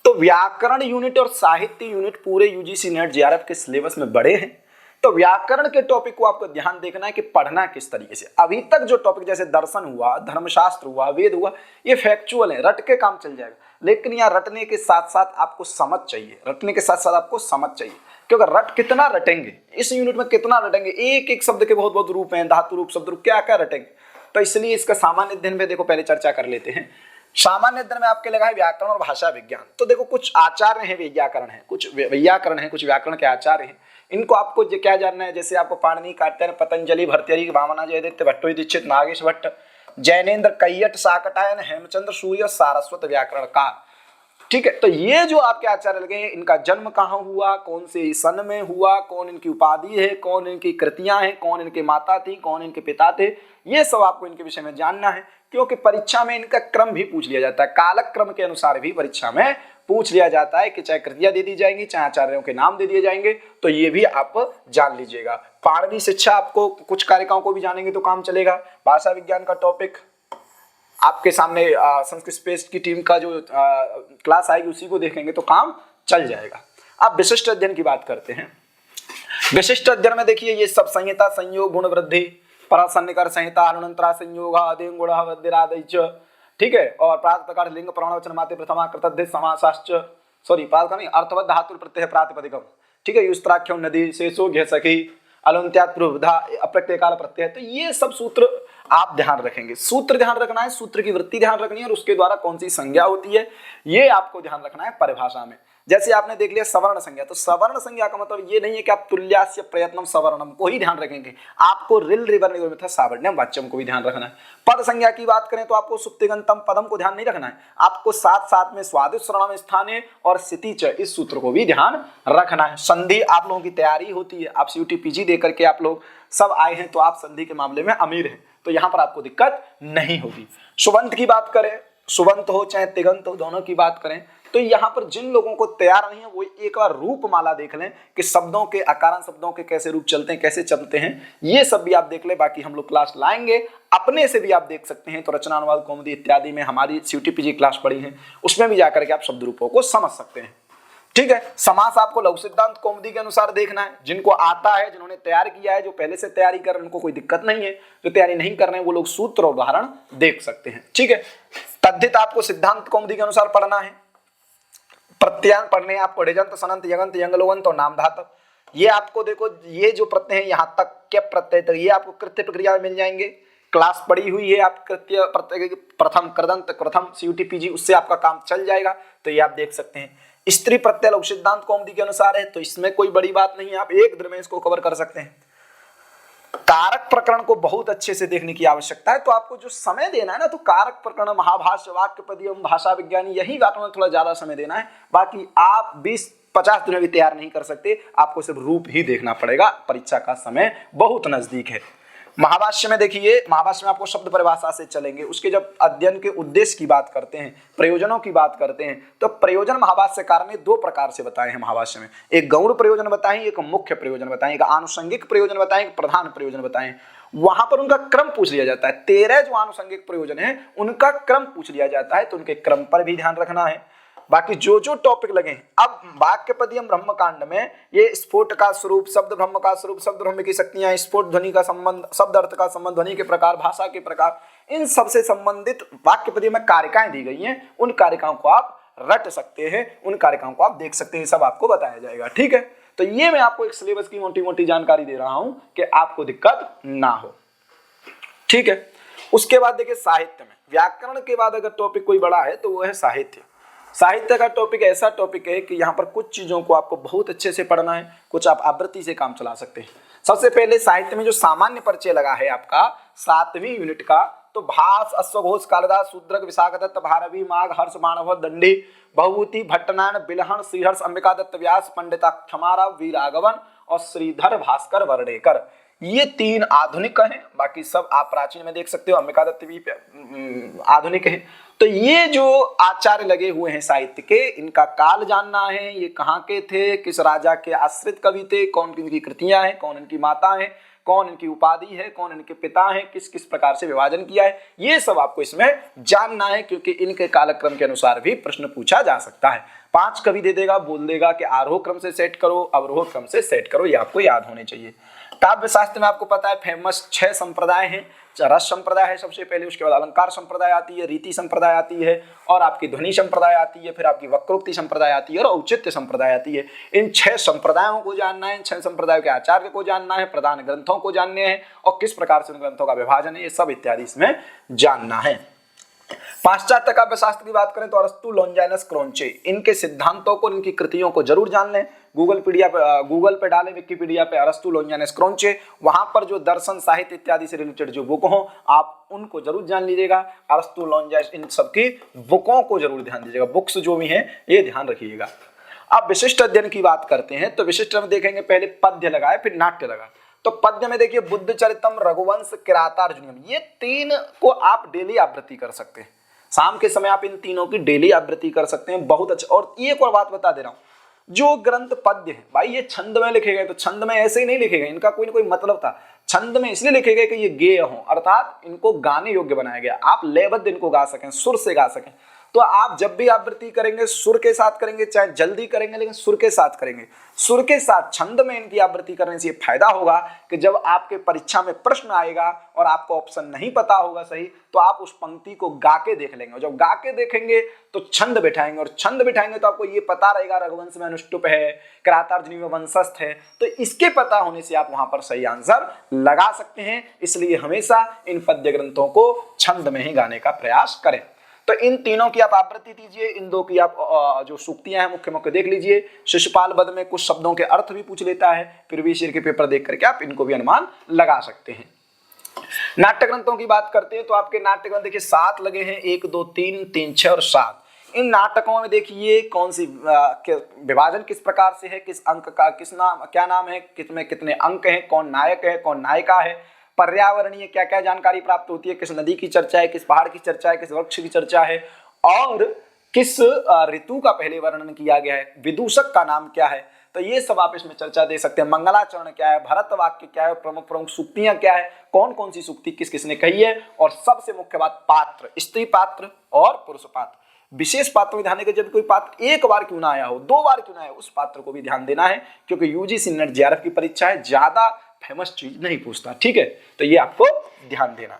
तो व्याकरण यूनिट और साहित्य यूनिट पूरे यूजीसी नेट जेआरएफ के सिलेबस में बड़े हैं। तो व्याकरण के टॉपिक को आपको ध्यान देखना है कि पढ़ना किस तरीके से। अभी तक जो टॉपिक जैसे दर्शन हुआ, धर्मशास्त्र हुआ, वेद हुआ, ये फैक्चुअल है, रट के काम चल जाएगा। लेकिन यहाँ रटने के साथ साथ आपको समझ चाहिए, रटने के साथ साथ आपको समझ चाहिए। क्योंकि रट कितना रटेंगे, इस यूनिट में कितना रटेंगे, एक एक शब्द के बहुत बहुत रूप हैं, धातु रूप, शब्द रूप, क्या क्या रटेंगे। तो इसलिए इसका सामान्य अध्ययन में देखो पहले चर्चा कर लेते हैं। सामान्य अध्ययन में आपके लगा है व्याकरण और भाषा विज्ञान। तो देखो कुछ आचार्य हैं व्याकरण है, कुछ वैयाकरण है, कुछ व्याकरण के आचार्य हैं। इनको आपको क्या जानना है, जैसे आपको पाणिनि, कात्यायन, पतंजलि, भर्तृहरि, वामना, जयदत्त, भट्टोजी दीक्षित, नागेश भट्ट, जैनेन्द्र, कैयट, साकटायन, हेमचंद्र सूर्य, सारस्वत व्याकरण का। ठीक है, तो ये जो आपके आचार्य लगे हैं, इनका जन्म कहाँ हुआ, कौन से सन में हुआ, कौन इनकी उपाधि है, कौन इनकी कृतियां हैं, कौन इनके माता थी, कौन इनके पिता थे, ये सब आपको इनके विषय में जानना है। क्योंकि परीक्षा में इनका क्रम भी पूछ लिया जाता है, कालक क्रम के अनुसार भी परीक्षा में पूछ लिया जाता है कि चाहे कृतियां दे दी जाएंगी, चाहे आचार्यों के नाम दे दिए जाएंगे। तो ये भी आप जान लीजिएगा। पाणिनि शिक्षा आपको कुछ कारिकाओं को भी जानेंगे तो काम चलेगा। भाषा विज्ञान का टॉपिक आपके सामने संस्कृत स्पेस की टीम का जो क्लास आएगी उसी को देखेंगे तो काम चल जाएगा। अब विशिष्ट अध्ययन की बात करते हैं। विशिष्ट अध्ययन में देखिए ये सब संहिता, संयोग, गुण वृद्धि, परसन्निकर संहिता, अनुनंतरा संयोग, आदिम गुण वृद्धिरादैच, ठीक है। और प्रातःकार लिंग प्रमाण वचन माते प्रथमा कृतद्धि समासाश्च, सॉरी प्रातः नहीं, अर्थवत धातु प्रत्यय प्रातिपदिकम, ठीक है। युस्त्राख्यम नदी शेषो घ सखी अलंत्यात् प्रवृद्धा अप्रत्यय काल प्रत्यय। तो ये सब सूत्र आप ध्यान रखेंगे। सूत्र ध्यान रखना है, सूत्र की वृत्ति ध्यान रखनी है और उसके द्वारा कौन सी संज्ञा होती है ये आपको ध्यान रखना है परिभाषा में। जैसे आपने देख लिया सवर्ण संज्ञा, तो सवर्ण संज्ञा का मतलब ये नहीं है कि आप तुल्यास्य प्रयत्नम सवर्णम को ही ध्यान रखेंगे, आपको रिल रिवर निगमित सावर्ण्यम वाच्यम को भी ध्यान रखना है। पद संज्ञा की बात करें तो आपको सुप्तिगंतम पदम को ध्यान नहीं रखना है, आपको साथ साथ में स्वादिष्ट श्रवणम स्थाने और स्थितिच इस सूत्र को भी ध्यान रखना है। संधि आप लोगों की तैयारी होती है, आप सीयूटी पीजी दे करके आप लोग सब आए हैं तो आप संधि के मामले में अमीर हैं, तो यहाँ पर आपको दिक्कत नहीं होगी। सुबंत की बात करें, सुबंत हो चाहे तिगंत हो, दोनों की बात करें तो यहाँ पर जिन लोगों को तैयार नहीं है वो एक बार रूप माला देख लें कि शब्दों के अकारण शब्दों के कैसे रूप चलते हैं, कैसे चलते हैं, ये सब भी आप देख ले। बाकी हम लोग क्लास लाएंगे, अपने से भी आप देख सकते हैं। तो रचना, अनुवाद, कौमुदी इत्यादि में हमारी सीयूटी पीजी क्लास पढ़ी है, उसमें भी जाकर के आप शब्द रूपों को समझ सकते हैं। ठीक है। समास आपको लघु सिद्धांत कौमुदी के अनुसार देखना है, जिनको आता है, जिन्होंने तैयार किया है, जो पहले से तैयारी कर रहे हैं उनको कोई दिक्कत नहीं है, जो तैयारी नहीं कर रहे हैं वो लोग सूत्र और उदाहरण देख सकते हैं। ठीक है। तद्धित आपको सिद्धांत कौमुदी के अनुसार पढ़ना है। प्रत्ययान पढ़ने आपको ऋजंत, सनंत, यगंत, यंगलोगंत और नाम धातु। ये आपको देखो, ये जो प्रत्यय है यहाँ तक के प्रत्यय तक ये आपको कृत्य प्रक्रिया में मिल जाएंगे। क्लास पड़ी हुई है आप कृत्य प्रत्यय प्रथम, कृदंत, प्रथम, सीयूटी, पीजी, उससे आपका काम चल जाएगा, तो ये आप देख सकते हैं। स्त्री प्रत्यय लघु सिद्धांत कौमुदी के अनुसार है, तो इसमें कोई बड़ी बात नहीं है, आप एक दिन में इसको कवर कर सकते हैं। कारक प्रकरण को बहुत अच्छे से देखने की आवश्यकता है, तो आपको जो समय देना है ना, तो कारक प्रकरण, महाभाष्य, वाक्यपदी एवं भाषा विज्ञानी, यही व्याकरण थोड़ा ज्यादा समय देना है। बाकी आप 20-50 दिन में भी तैयार नहीं कर सकते, आपको सिर्फ रूप ही देखना पड़ेगा। परीक्षा का समय बहुत नजदीक है। महाभाष्य में देखिए, महाभाष्य में आपको शब्द परिभाषा से चलेंगे, उसके जब अध्ययन के उद्देश्य की बात करते हैं, प्रयोजनों की बात करते हैं, तो प्रयोजन महाभाष्यकार ने 2 प्रकार से बताए हैं महाभाष्य में। एक गौण प्रयोजन बताएं, एक मुख्य प्रयोजन बताएं, एक आनुषंगिक प्रयोजन बताएं, एक प्रधान प्रयोजन बताएं। वहां पर उनका क्रम पूछ लिया जाता है। 13 जो आनुषंगिक प्रयोजन है उनका क्रम पूछ लिया जाता है, तो उनके क्रम पर भी ध्यान रखना है। बाकी जो जो टॉपिक लगे, अब वाक्यपदीयम ब्रह्मकांड में ये स्फोट का स्वरूप, शब्द ब्रह्म का स्वरूप, शब्द ब्रह्म की शक्तियां, स्फोट ध्वनि का संबंध, शब्द अर्थ का संबंध, ध्वनि के प्रकार, भाषा के प्रकार, इन सबसे संबंधित वाक्यपदी में कारिकाएं दी गई हैं। उन कारिकाओं को आप रट सकते हैं, उन कारिकाओं को आप देख सकते हैं, सब आपको बताया जाएगा। ठीक है। तो ये मैं आपको एक सिलेबस की मोटी मोटी जानकारी दे रहा हूं कि आपको दिक्कत ना हो। ठीक है। उसके बाद देखिए साहित्य में, व्याकरण के बाद अगर टॉपिक कोई बड़ा है तो वो है साहित्य। साहित्य का टॉपिक ऐसा टॉपिक है कि यहाँ पर कुछ चीजों को आपको बहुत अच्छे से पढ़ना है, कुछ आप आवृत्ति से काम चला सकते हैं। सबसे पहले साहित्य में जो सामान्य परिचय लगा है आपका 7वीं यूनिट का, तो भास, अश्वघोष, कालिदास, शूद्रक, विशाखदत्त, भारवी, माघ, हर्ष, मानव, दंडी, बहुभूति, भट्टनारायण, बिलहन, श्रीहर्ष, अंबिकादत्त व्यास, पंडिता क्षमाराव, वी राघवन और श्रीधर भास्कर वर्डेकर, ये 3 आधुनिक हैं। बाकी सब आप प्राचीन में देख सकते हो, अंबिकादत्त भी आधुनिक है। तो ये जो आचार्य लगे हुए हैं साहित्य के, इनका काल जानना है, ये कहाँ के थे, किस राजा के आश्रित कवि थे, कौन इनकी कृतियां हैं, कौन इनकी माता हैं, कौन इनकी उपाधि है, कौन इनके पिता हैं, किस किस प्रकार से विभाजन किया है, ये सब आपको इसमें जानना है, क्योंकि इनके कालक्रम के अनुसार भी प्रश्न पूछा जा सकता है। 5 कवि दे देगा, बोल देगा कि आरोह क्रम से सेट करो, अवरोह क्रम से सेट करो, ये आपको याद होने चाहिए। काव्य शास्त्र में आपको पता है फेमस 6 संप्रदाय हैं। रस संप्रदाय है सबसे पहले, उसके बाद अलंकार संप्रदाय आती है, रीति संप्रदाय आती है, और आपकी ध्वनि संप्रदाय आती है, फिर आपकी वक्रोक्ति संप्रदाय आती है और औचित्य संप्रदाय आती है। इन 6 संप्रदायों को जानना है, 6 संप्रदायों के आचार्य को जानना है, प्रधान ग्रंथों को जानने हैं और किस प्रकार से उन ग्रंथों का विभाजन है, ये सब इत्यादि इसमें जानना है। पाश्चात्य काव्य शास्त्र की बात करें तो अरस्तु, लॉन्जाइनस, क्रोंचे, इनके सिद्धांतों को, इनकी कृतियों को जरूर जान लें। गूगल पे डालें, विकिपीडिया पे अरस्तु, लॉन्जाइनस, क्रोंचे, वहां पर जो दर्शन, साहित्य इत्यादि से रिलेटेड जो बुक हो आप उनको जरूर जान लीजिएगा। अरस्तु, लॉन्जाइनस, इन सबकी बुकों को जरूर ध्यान दीजिएगा, बुक्स जो भी हैं ये ध्यान रखिएगा। अब विशिष्ट अध्ययन की बात करते हैं, तो विशिष्ट में देखेंगे पहले पद्य लगाए, फिर नाट्य लगा। तो पद्य में देखिए बुद्ध चरितम, रघुवंश, किरातार्जुनीयम, ये 3 को आप डेली आवृत्ति कर सकते हैं। शाम के समय आप इन तीनों की डेली आवृत्ति कर सकते हैं, बहुत अच्छा। और एक और बात बता दे रहा हूं, जो ग्रंथ पद्य है भाई ये छंद में लिखे गए, तो छंद में ऐसे ही नहीं लिखे गए, इनका कोई ना कोई मतलब था। छंद में इसलिए लिखे गए कि ये गेय हो, अर्थात इनको गाने योग्य बनाया गया, आप लयबद्ध इनको गा सकें, सुर से गा सकें। तो आप जब भी आवृत्ति करेंगे सुर के साथ करेंगे, चाहे जल्दी करेंगे लेकिन सुर के साथ करेंगे। सुर के साथ छंद में इनकी आवृत्ति करने से ये फायदा होगा कि जब आपके परीक्षा में प्रश्न आएगा और आपको ऑप्शन नहीं पता होगा सही, तो आप उस पंक्ति को गा के देख लेंगे, और जब गा के देखेंगे तो छंद बिठाएंगे, और छंद बिठाएंगे तो आपको ये पता रहेगा रघुवंश में अनुष्टुप है, किरातार्जुनी में वंशस्थ है, तो इसके पता होने से आप वहां पर सही आंसर लगा सकते हैं। इसलिए हमेशा इन पद्य ग्रंथों को छंद में ही गाने का प्रयास करें। तो इन तीनों की आप आवृत्ति दीजिए, इन 2 की आप जो सूक्तियां हैं मुख्य मुख्य देख लीजिए। शिशुपाल वध में कुछ शब्दों के अर्थ भी पूछ लेता है, फिर भी शेर के पेपर देख करके आप इनको भी अनुमान लगा सकते हैं। नाट्य ग्रंथों की बात करते हैं तो आपके नाट्य ग्रंथ देखिए 7 लगे हैं, 1, 2, 3, 3, 6 और 7। इन नाटकों में देखिए कौन सी विभाजन किस प्रकार से है, किस अंक का किस नाम, क्या नाम है, किसमें कितने अंक हैं, कौन नायक है, कौन नायिका है, पर्यावरणीय क्या क्या जानकारी प्राप्त होती है, किस नदी की चर्चा है, किस पहाड़ की चर्चा है, किस वृक्ष की चर्चा है, और किस ऋतु का पहले वर्णन किया गया है, विदूषक का नाम क्या है, तो ये सब आप इसमें चर्चा दे सकते हैं। मंगलाचरण क्या है, भरत वाक्य क्या है, प्रमुख प्रमुख सूक्तियां क्या है, कौन कौन सी सूक्ति किस किसने कही है, और सबसे मुख्य बात पात्र, स्त्री पात्र और पुरुष पात्र। विशेष पात्र में ध्यान देकर, जब कोई पात्र एक बार क्यों ना आया हो, 2 बार क्यों ना आया हो, उस पात्र को भी ध्यान देना है, क्योंकि यूजीसी नेट जेआरएफ की परीक्षा है, ज्यादा फेमस चीज नहीं पूछता, ठीक है। तो ये आपको ध्यान देना।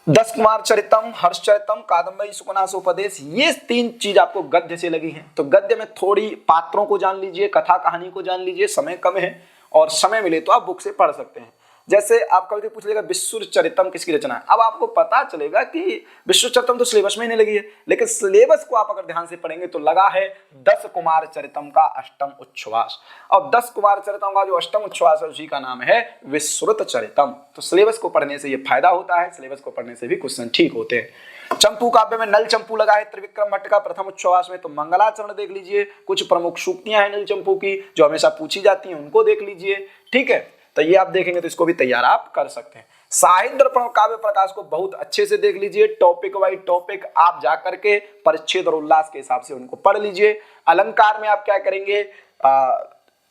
10 कुमार चरितम, हर्ष चरितम, कादम्बरी सुकनासोपदेश, ये 3 चीज आपको गद्य से लगी है। तो गद्य में थोड़ी पात्रों को जान लीजिए, कथा कहानी को जान लीजिए, समय कम है और समय मिले तो आप बुक से पढ़ सकते हैं। जैसे आप कभी पूछ लेगा विश्व चरितम किसकी रचना है, अब आपको पता चलेगा कि विश्व चरितम तो सिलेबस में ही नहीं लगी है, लेकिन सिलेबस को आप अगर ध्यान से पढ़ेंगे तो लगा है 10 कुमार चरितम का अष्टम उच्छ्वास, और 10 कुमार चरितम का जो अष्टम उच्छ्वास है उसी का नाम है विश्रुत चरितम। तो सिलेबस को पढ़ने से ये फायदा होता है, सिलेबस को पढ़ने से भी क्वेश्चन ठीक होते हैं। चंपू काव्य में नल चंपू लगा है त्रिविक्रम भट्ट का प्रथम उच्छ्वास में, तो मंगलाचरण देख लीजिए, कुछ प्रमुख सूक्तियां हैं नल चंपू की जो हमेशा पूछी जाती हैं, उनको देख लीजिए, ठीक है। तो ये आप देखेंगे तो इसको भी तैयार आप कर सकते हैं। साहित्य दर्पण काव्य प्रकाश को बहुत अच्छे से देख लीजिए, टॉपिक वाइज टॉपिक आप जाकर के परिच्छेद और उल्लास के हिसाब से उनको पढ़ लीजिए। अलंकार में आप क्या करेंगे,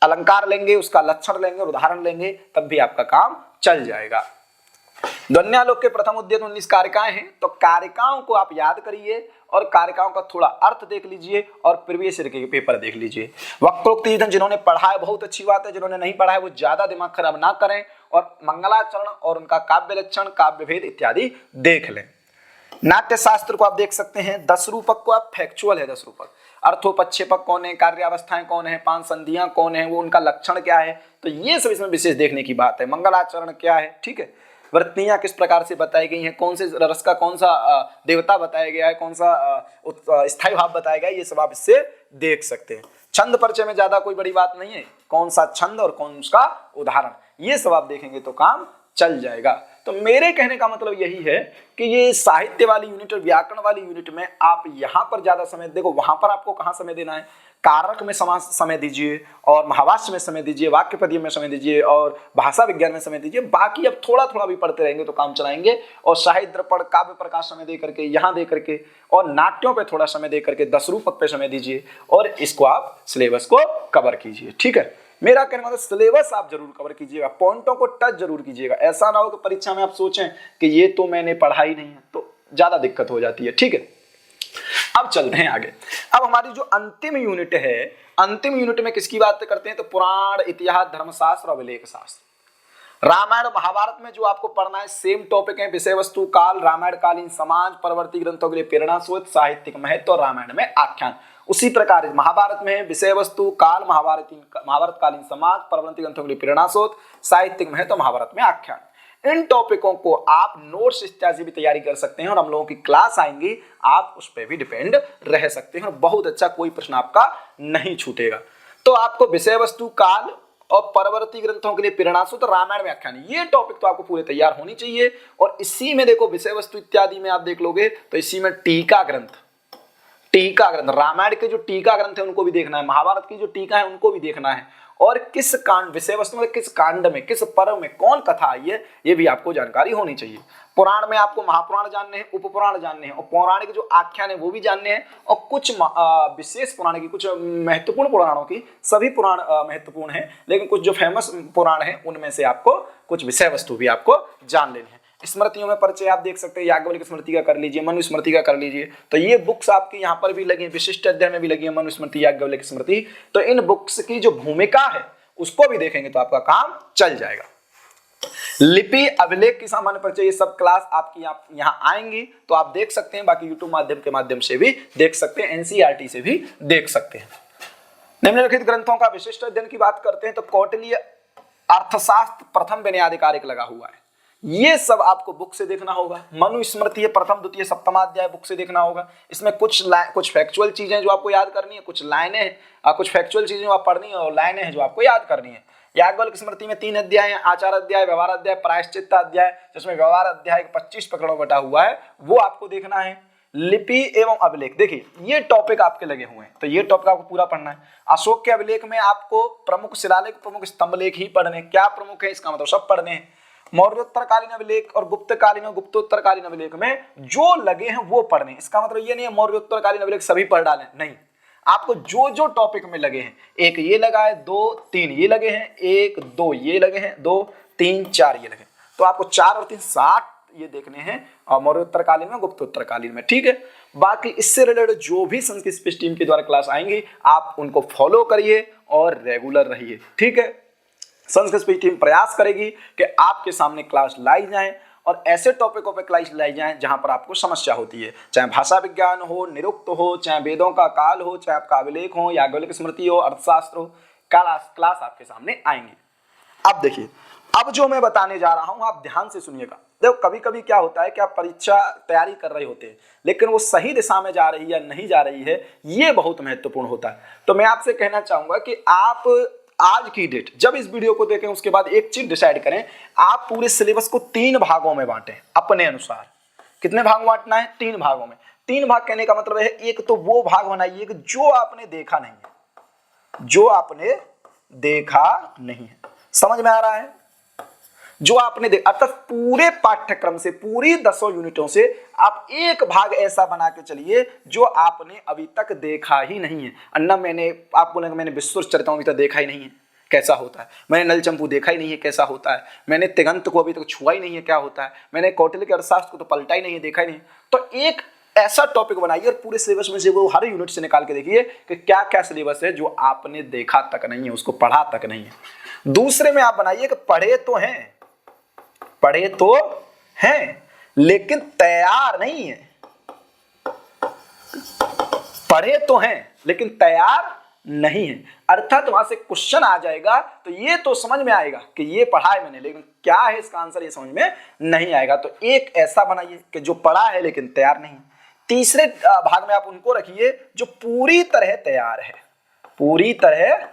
अलंकार लेंगे, उसका लक्षण लेंगे और उदाहरण लेंगे, तब भी आपका काम चल जाएगा। ध्वन्यालोक के प्रथम उद्यत 19 कारिकाएं हैं, तो कारिकाओं को आप याद करिए और कारिकाओं का थोड़ा अर्थ देख लीजिए और प्रीवियस ईयर के पेपर देख लीजिए। वक्रोक्ति निधन जिन्होंने पढ़ा है बहुत अच्छी बात है, जिन्होंने नहीं पढ़ा है वो ज्यादा दिमाग खराब ना करें और मंगलाचरण और उनका काव्य लक्षण, काव्य भेद इत्यादि देख लें। नाट्य शास्त्र को आप देख सकते हैं, 10 रूपक को आप फैक्चुअल है 10 रूपक, अर्थोपक्षेपक कौन है, कार्यावस्थाएं कौन है, 5 संधियां कौन है, वो उनका लक्षण क्या है, तो ये सब इसमें विशेष देखने की बात है। मंगलाचरण क्या है, ठीक है, वृत्तियां किस प्रकार से बताई गई हैं, कौन से रस का कौन सा देवता बताया गया है, कौन सा स्थायी भाव बताया गया है, ये सब आप इससे देख सकते हैं। छंद परिचय में ज्यादा कोई बड़ी बात नहीं है, कौन सा छंद और कौन उसका उदाहरण, ये सब आप देखेंगे तो काम चल जाएगा। तो मेरे कहने का मतलब यही है कि ये साहित्य वाली यूनिट और व्याकरण वाली यूनिट में आप यहाँ पर ज्यादा समय देखो, वहां पर आपको कहाँ समय देना है, कारक में समय दीजिए और महावाक्य में समय दीजिए, वाक्य पदीय में समय दीजिए और भाषा विज्ञान में समय दीजिए। बाकी अब थोड़ा थोड़ा भी पढ़ते रहेंगे तो काम चलाएंगे। और साहित्य दर्पण काव्य प्रकाश समय दे करके यहाँ दे करके और नाट्यों पे थोड़ा समय दे करके 10 रूपक पे समय दीजिए और इसको आप सिलेबस को कवर कीजिए, ठीक है। मेरा कहने मतलब सिलेबस आप जरूर कवर कीजिएगा, पॉइंटों को टच जरूर कीजिएगा। ऐसा ना हो कि परीक्षा में आप सोचें कि ये तो मैंने पढ़ा ही नहीं है, तो ज्यादा दिक्कत हो जाती है, ठीक है। अब चलते हैं आगे। अब हमारी जो अंतिम यूनिट है, अंतिम यूनिट में किसकी बात करते हैं, तो पुराण, इतिहास, धर्मशास्त्र और अभिलेख शास्त्र। रामायण महाभारत में जो आपको पढ़ना है सेम टॉपिक है, विषय वस्तु काल, रामायण कालीन समाज, परवर्ती ग्रंथों के लिए प्रेरणा स्रोत, साहित्यिक महत्व और रामायण में आख्यान। उसी प्रकार महाभारत में विषय वस्तु काल, महाभारत कालीन समाज, परवर्ती ग्रंथों के लिए प्रेरणा स्रोत, साहित्यिक महत्व, महाभारत में आख्यान। इन टॉपिकों को आप नोट्स इत्यादि भी तैयारी कर सकते हैं और हम लोगों की क्लास आएंगी, आप उस पर भी डिपेंड रह सकते हैं और बहुत अच्छा कोई प्रश्न आपका नहीं छूटेगा। तो आपको विषय वस्तु काल और परवर्ती ग्रंथों के लिए प्रेरणा स्रोत, रामायण में आख्यान, ये टॉपिक तो आपको पूरे तैयार होनी चाहिए। और इसी में देखो विषय वस्तु इत्यादि में आप देख लोगे तो इसी में टीका ग्रंथ, रामायण के जो टीका ग्रंथ है उनको भी देखना है, महाभारत की जो टीका है उनको भी देखना है, और किस कांड विषय वस्तु में, किस कांड में, किस पर्व में कौन कथा आई है, ये भी आपको जानकारी होनी चाहिए। पुराण में आपको महापुराण जानने हैं, उपपुराण जानने हैं और पौराणिक जो आख्यान है वो भी जानने हैं, और कुछ विशेष पुराण की, कुछ महत्वपूर्ण पुराणों की, सभी पुराण महत्वपूर्ण हैं लेकिन कुछ जो फेमस पुराण हैं उनमें से आपको कुछ विषय वस्तु भी आपको जान लेनी है। स्मृतियों में परिचय आप देख सकते हैं, याज्ञवल्क्य स्मृति का कर लीजिए, मनुस्मृति का कर लीजिए। तो ये बुक्स आपके यहाँ पर भी लगी हैं, विशिष्ट अध्यय में भी लगी है मनुस्मृति, याज्ञवल्क्य स्मृति। तो इन बुक्स की जो भूमिका है उसको भी देखेंगे तो आपका काम चल जाएगा। लिपि, अभिलेख की सामान्य परिचय, ये सब क्लास आपकी यहाँ आएंगी तो आप देख सकते हैं। बाकी यूट्यूब के माध्यम से भी देख सकते हैं, एनसीईआरटी से भी देख सकते हैं। निम्नलिखित ग्रंथों का विशिष्ट अध्ययन की बात करते हैं तो कौटिल्य अर्थशास्त्र प्रथम विनयाधिकारिक लगा हुआ है, ये सब आपको बुक से देखना होगा। मनुस्मृति प्रथम द्वितीय सप्तमाध्याय बुक से देखना होगा। इसमें कुछ फैक्चुअल चीजें जो आपको याद करनी है, कुछ लाइनें हैं, कुछ फैक्चुअल चीजें जो आप पढ़नी है और लाइनें हैं जो आपको याद करनी है। याज्ञवल्क्य स्मृति में 3 अध्याय हैं, आचार अध्याय, व्यवहार अध्याय, प्रायश्चित्त अध्याय, जिसमें व्यवहार अध्याय 25 प्रकरणों बटा हुआ है, वो आपको देखना है। लिपि एवं अभिलेख, देखिए ये टॉपिक आपके लगे हुए हैं तो ये टॉपिक आपको पूरा पढ़ना है। अशोक के अभिलेख में आपको प्रमुख शिलालेख, प्रमुख स्तंभलेख ही पढ़ने, क्या प्रमुख है इसका मतलब सब पढ़ने हैं। मौर्योत्तरकालीन अभिलेख और गुप्तकालीन और गुप्तोत्तरकालीन अभिलेख में जो लगे हैं वो पढ़ने। इसका मतलब ये नहीं है मौर्योत्तरकालीन अभिलेख सभी पढ़ डालें, नहीं, आपको जो जो टॉपिक में लगे हैं, 1 ये लगा है, 2 3 ये लगे हैं, 1 2 ये लगे हैं, 2 3 4 ये लगे, तो आपको 4 और 3 ये देखने हैं और मौर्योत्तरकालीन में, गुप्तोत्तरकालीन में, ठीक है। बाकी इससे रिलेटेड जो भी संस्कृत स्पेस टीम के द्वारा क्लास आएंगी आप उनको फॉलो करिए और रेगुलर रहिए, ठीक है। संस्कृत स्पेस टीम प्रयास करेगी कि आपके सामने क्लास लाई जाए और ऐसे टॉपिकों पे क्लास लाई जाए जहां पर आपको समस्या होती है, चाहे भाषा विज्ञान हो, निरुक्त हो, चाहे वेदों का काल हो, चाहे आपका अभिलेख हो, याज्ञवल्क्य स्मृति हो, अर्थशास्त्र हो, क्लास आपके सामने आएंगी। अब देखिए, अब जो मैं बताने जा रहा हूं आप ध्यान से सुनिएगा। देखो कभी कभी क्या होता है कि आप परीक्षा तैयारी कर रहे होते हैं लेकिन वो सही दिशा में जा रही है या नहीं जा रही है, ये बहुत महत्वपूर्ण होता है। तो मैं आपसे कहना चाहूंगा कि आप आज की डेट जब इस वीडियो को देखें उसके बाद एक चीज डिसाइड करें, आप पूरे सिलेबस को 3 भागों में बांटें अपने अनुसार। कितने भाग बांटना है? 3 भागों में। 3 भाग कहने का मतलब है, एक तो वो भाग बनाइए कि जो आपने देखा नहीं है, जो आपने देखा नहीं है, समझ में आ रहा है? जो आपने अर्थात पूरे पाठ्यक्रम से, पूरी 10 यूनिटों से आप एक भाग ऐसा बना के चलिए जो आपने अभी तक देखा ही नहीं है। अन्ना मैंने आप बोलेंगे मैंने विश्वचरितम अभी तक देखा ही नहीं है, कैसा होता है। मैंने नल चंपू देखा ही नहीं है, कैसा होता है। मैंने तिगंत को अभी तक छुआ ही नहीं है, क्या होता है। मैंने कौटिल्य के अर्थशास्त्र को तो पलटा ही नहीं है, देखा ही नहीं। तो एक ऐसा टॉपिक बनाइए और पूरे सिलेबस में से वो हर यूनिट से निकाल के देखिए कि क्या क्या सिलेबस है जो आपने देखा तक नहीं है, उसको पढ़ा तक नहीं है। दूसरे में आप बनाइए कि पढ़े तो हैं लेकिन तैयार नहीं है। पढ़े तो हैं लेकिन तैयार नहीं है, अर्थात वहां से क्वेश्चन आ जाएगा तो ये तो समझ में आएगा कि ये पढ़ा है मैंने, लेकिन क्या है इसका आंसर ये समझ में नहीं आएगा। तो एक ऐसा बनाइए कि जो पढ़ा है लेकिन तैयार नहीं है। तीसरे भाग में आप उनको रखिए जो पूरी तरह तैयार है, पूरी तरह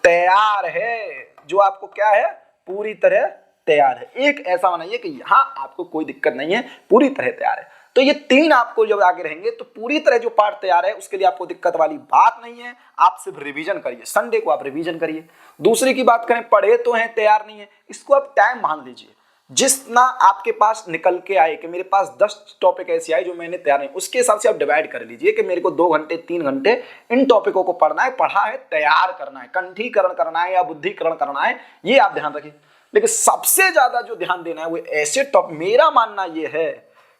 तैयार है, जो आपको क्या है, पूरी तरह तैयार है। एक ऐसा बनाइए कि यहां आपको कोई दिक्कत नहीं है, पूरी तरह तैयार है। तो ये 3 आपको जब आगे रहेंगे तो पूरी तरह जो पार्ट तैयार है उसके लिए आपको दिक्कत वाली बात नहीं है। आप सिर्फ रिवीजन करिए, संडे को आप रिवीजन करिए। दूसरी की बात करें, पढ़े तो हैं तैयार नहीं है, इसको आप टाइम मान लीजिए। जितना आपके पास निकल के आए कि मेरे पास 10 टॉपिक ऐसे आए जो मैंने तैयार नहीं, उसके हिसाब से आप डिवाइड कर लीजिए कि मेरे को 2 घंटे 3 घंटे इन टॉपिकों को पढ़ना है, पढ़ा है, तैयार करना है, कंठीकरण करना है या बुद्धिकरण करना है, ये आप ध्यान रखिए। लेकिन सबसे ज्यादा जो ध्यान देना है वो ऐसे टॉपिक, मेरा मानना ये है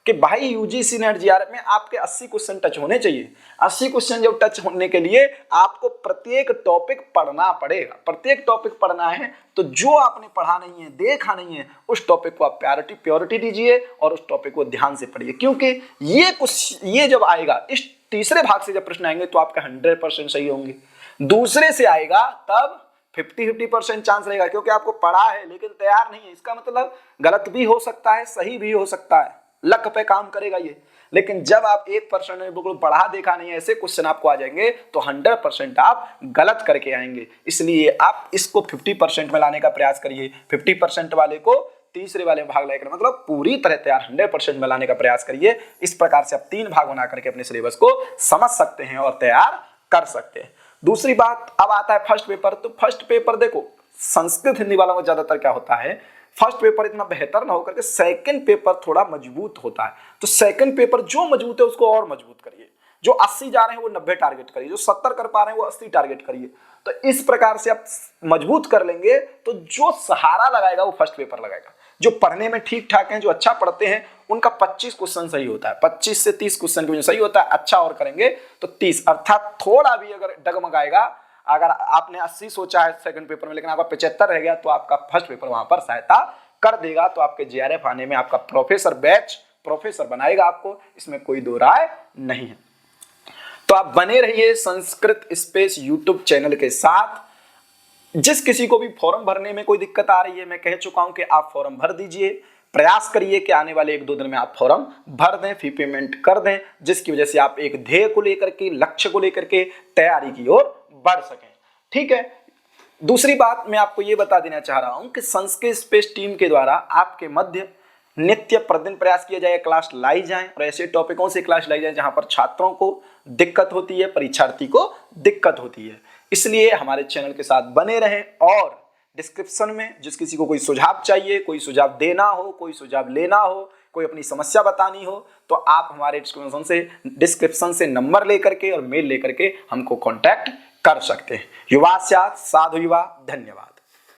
कि भाई यूजीसी नेट जीआरएफ में आपके 80 क्वेश्चन टच होने चाहिए। 80 क्वेश्चन जब टच होने के लिए आपको प्रत्येक टॉपिक पढ़ना पड़ेगा। प्रत्येक टॉपिक पढ़ना है तो जो आपने पढ़ा नहीं है, देखा नहीं है, उस टॉपिक को आप प्रायोरिटी दीजिए और उस टॉपिक को ध्यान से पढ़िए। क्योंकि ये जब आएगा, इस तीसरे भाग से जब प्रश्न आएंगे तो आपका 100% सही होंगे। दूसरे से आएगा तब 50-50% चांस रहेगा, क्योंकि आपको पढ़ा है लेकिन तैयार नहीं है। इसका मतलब गलत भी हो सकता है, सही भी हो सकता है, लक पे काम करेगा ये। लेकिन जब आप 1% में बिल्कुल पढ़ा देखा नहीं है, ऐसे क्वेश्चन आपको आ जाएंगे तो 100% आप गलत करके आएंगे। इसलिए आप इसको 50% में लाने का प्रयास करिए। 50% वाले को तीसरे वाले में भाग लेकर, मतलब पूरी तरह तैयार 100% में लाने का प्रयास करिए। इस प्रकार से आप 3 भाग बना करके अपने सिलेबस को समझ सकते हैं और तैयार कर सकते हैं। दूसरी बात, अब आता है फर्स्ट पेपर। तो फर्स्ट पेपर देखो, संस्कृत हिंदी वालों में ज्यादातर क्या होता है, फर्स्ट पेपर इतना बेहतर ना होकर के सेकंड पेपर थोड़ा मजबूत होता है। तो सेकंड पेपर जो मजबूत है उसको और मजबूत करिए। जो 80 जा रहे हैं वो 90 टारगेट करिए, जो 70 कर पा रहे हैं वो 80 टारगेट करिए। तो इस प्रकार से आप मजबूत कर लेंगे तो जो सहारा लगाएगा वो फर्स्ट पेपर लगाएगा। जो पढ़ने में ठीक ठाक हैं, जो अच्छा पढ़ते हैं, उनका 25 क्वेश्चन सही होता है, 25 से 30 क्वेश्चन के सही होता है। अच्छा और करेंगे तो 30, अर्थात थोड़ा भी अगर डगमगाएगा, अगर आपने 80 सोचा है सेकंड पेपर में लेकिन आपका 75 रह गया तो आपका फर्स्ट पेपर वहां पर सहायता कर देगा। तो आपके जीआरएफ आने में आपका प्रोफेसर बैच प्रोफेसर बनाएगा आपको, इसमें कोई दो राय नहीं है। तो आप बने रहिए संस्कृत स्पेस यूट्यूब चैनल के साथ। जिस किसी को भी फॉर्म भरने में कोई दिक्कत आ रही है, मैं कह चुका हूं कि आप फॉर्म भर दीजिए। प्रयास करिए कि आने वाले 1-2 दिन में आप फॉर्म भर दें, फी पेमेंट कर दें, जिसकी वजह से आप एक ध्येय को लेकर के, लक्ष्य को लेकर के तैयारी की ओर बढ़ सकें। ठीक है। दूसरी बात मैं आपको यह बता देना चाह रहा हूं कि संस्कृत स्पेस टीम के द्वारा आपके मध्य नित्य प्रतिदिन प्रयास किया जाए, क्लास लाई जाए और ऐसे टॉपिकों से क्लास लाई जाए जहां पर छात्रों को दिक्कत होती है, परीक्षार्थी को दिक्कत होती है। इसलिए हमारे चैनल के साथ बने रहें और डिस्क्रिप्शन में जिस किसी को कोई सुझाव चाहिए, कोई सुझाव देना हो, कोई सुझाव लेना हो, कोई अपनी समस्या बतानी हो, तो आप हमारे डिस्क्रिप्शन से नंबर लेकर के और मेल लेकर के हमको कांटेक्ट कर सकते हैं। युवा स्यात् साधु युवा। धन्यवाद।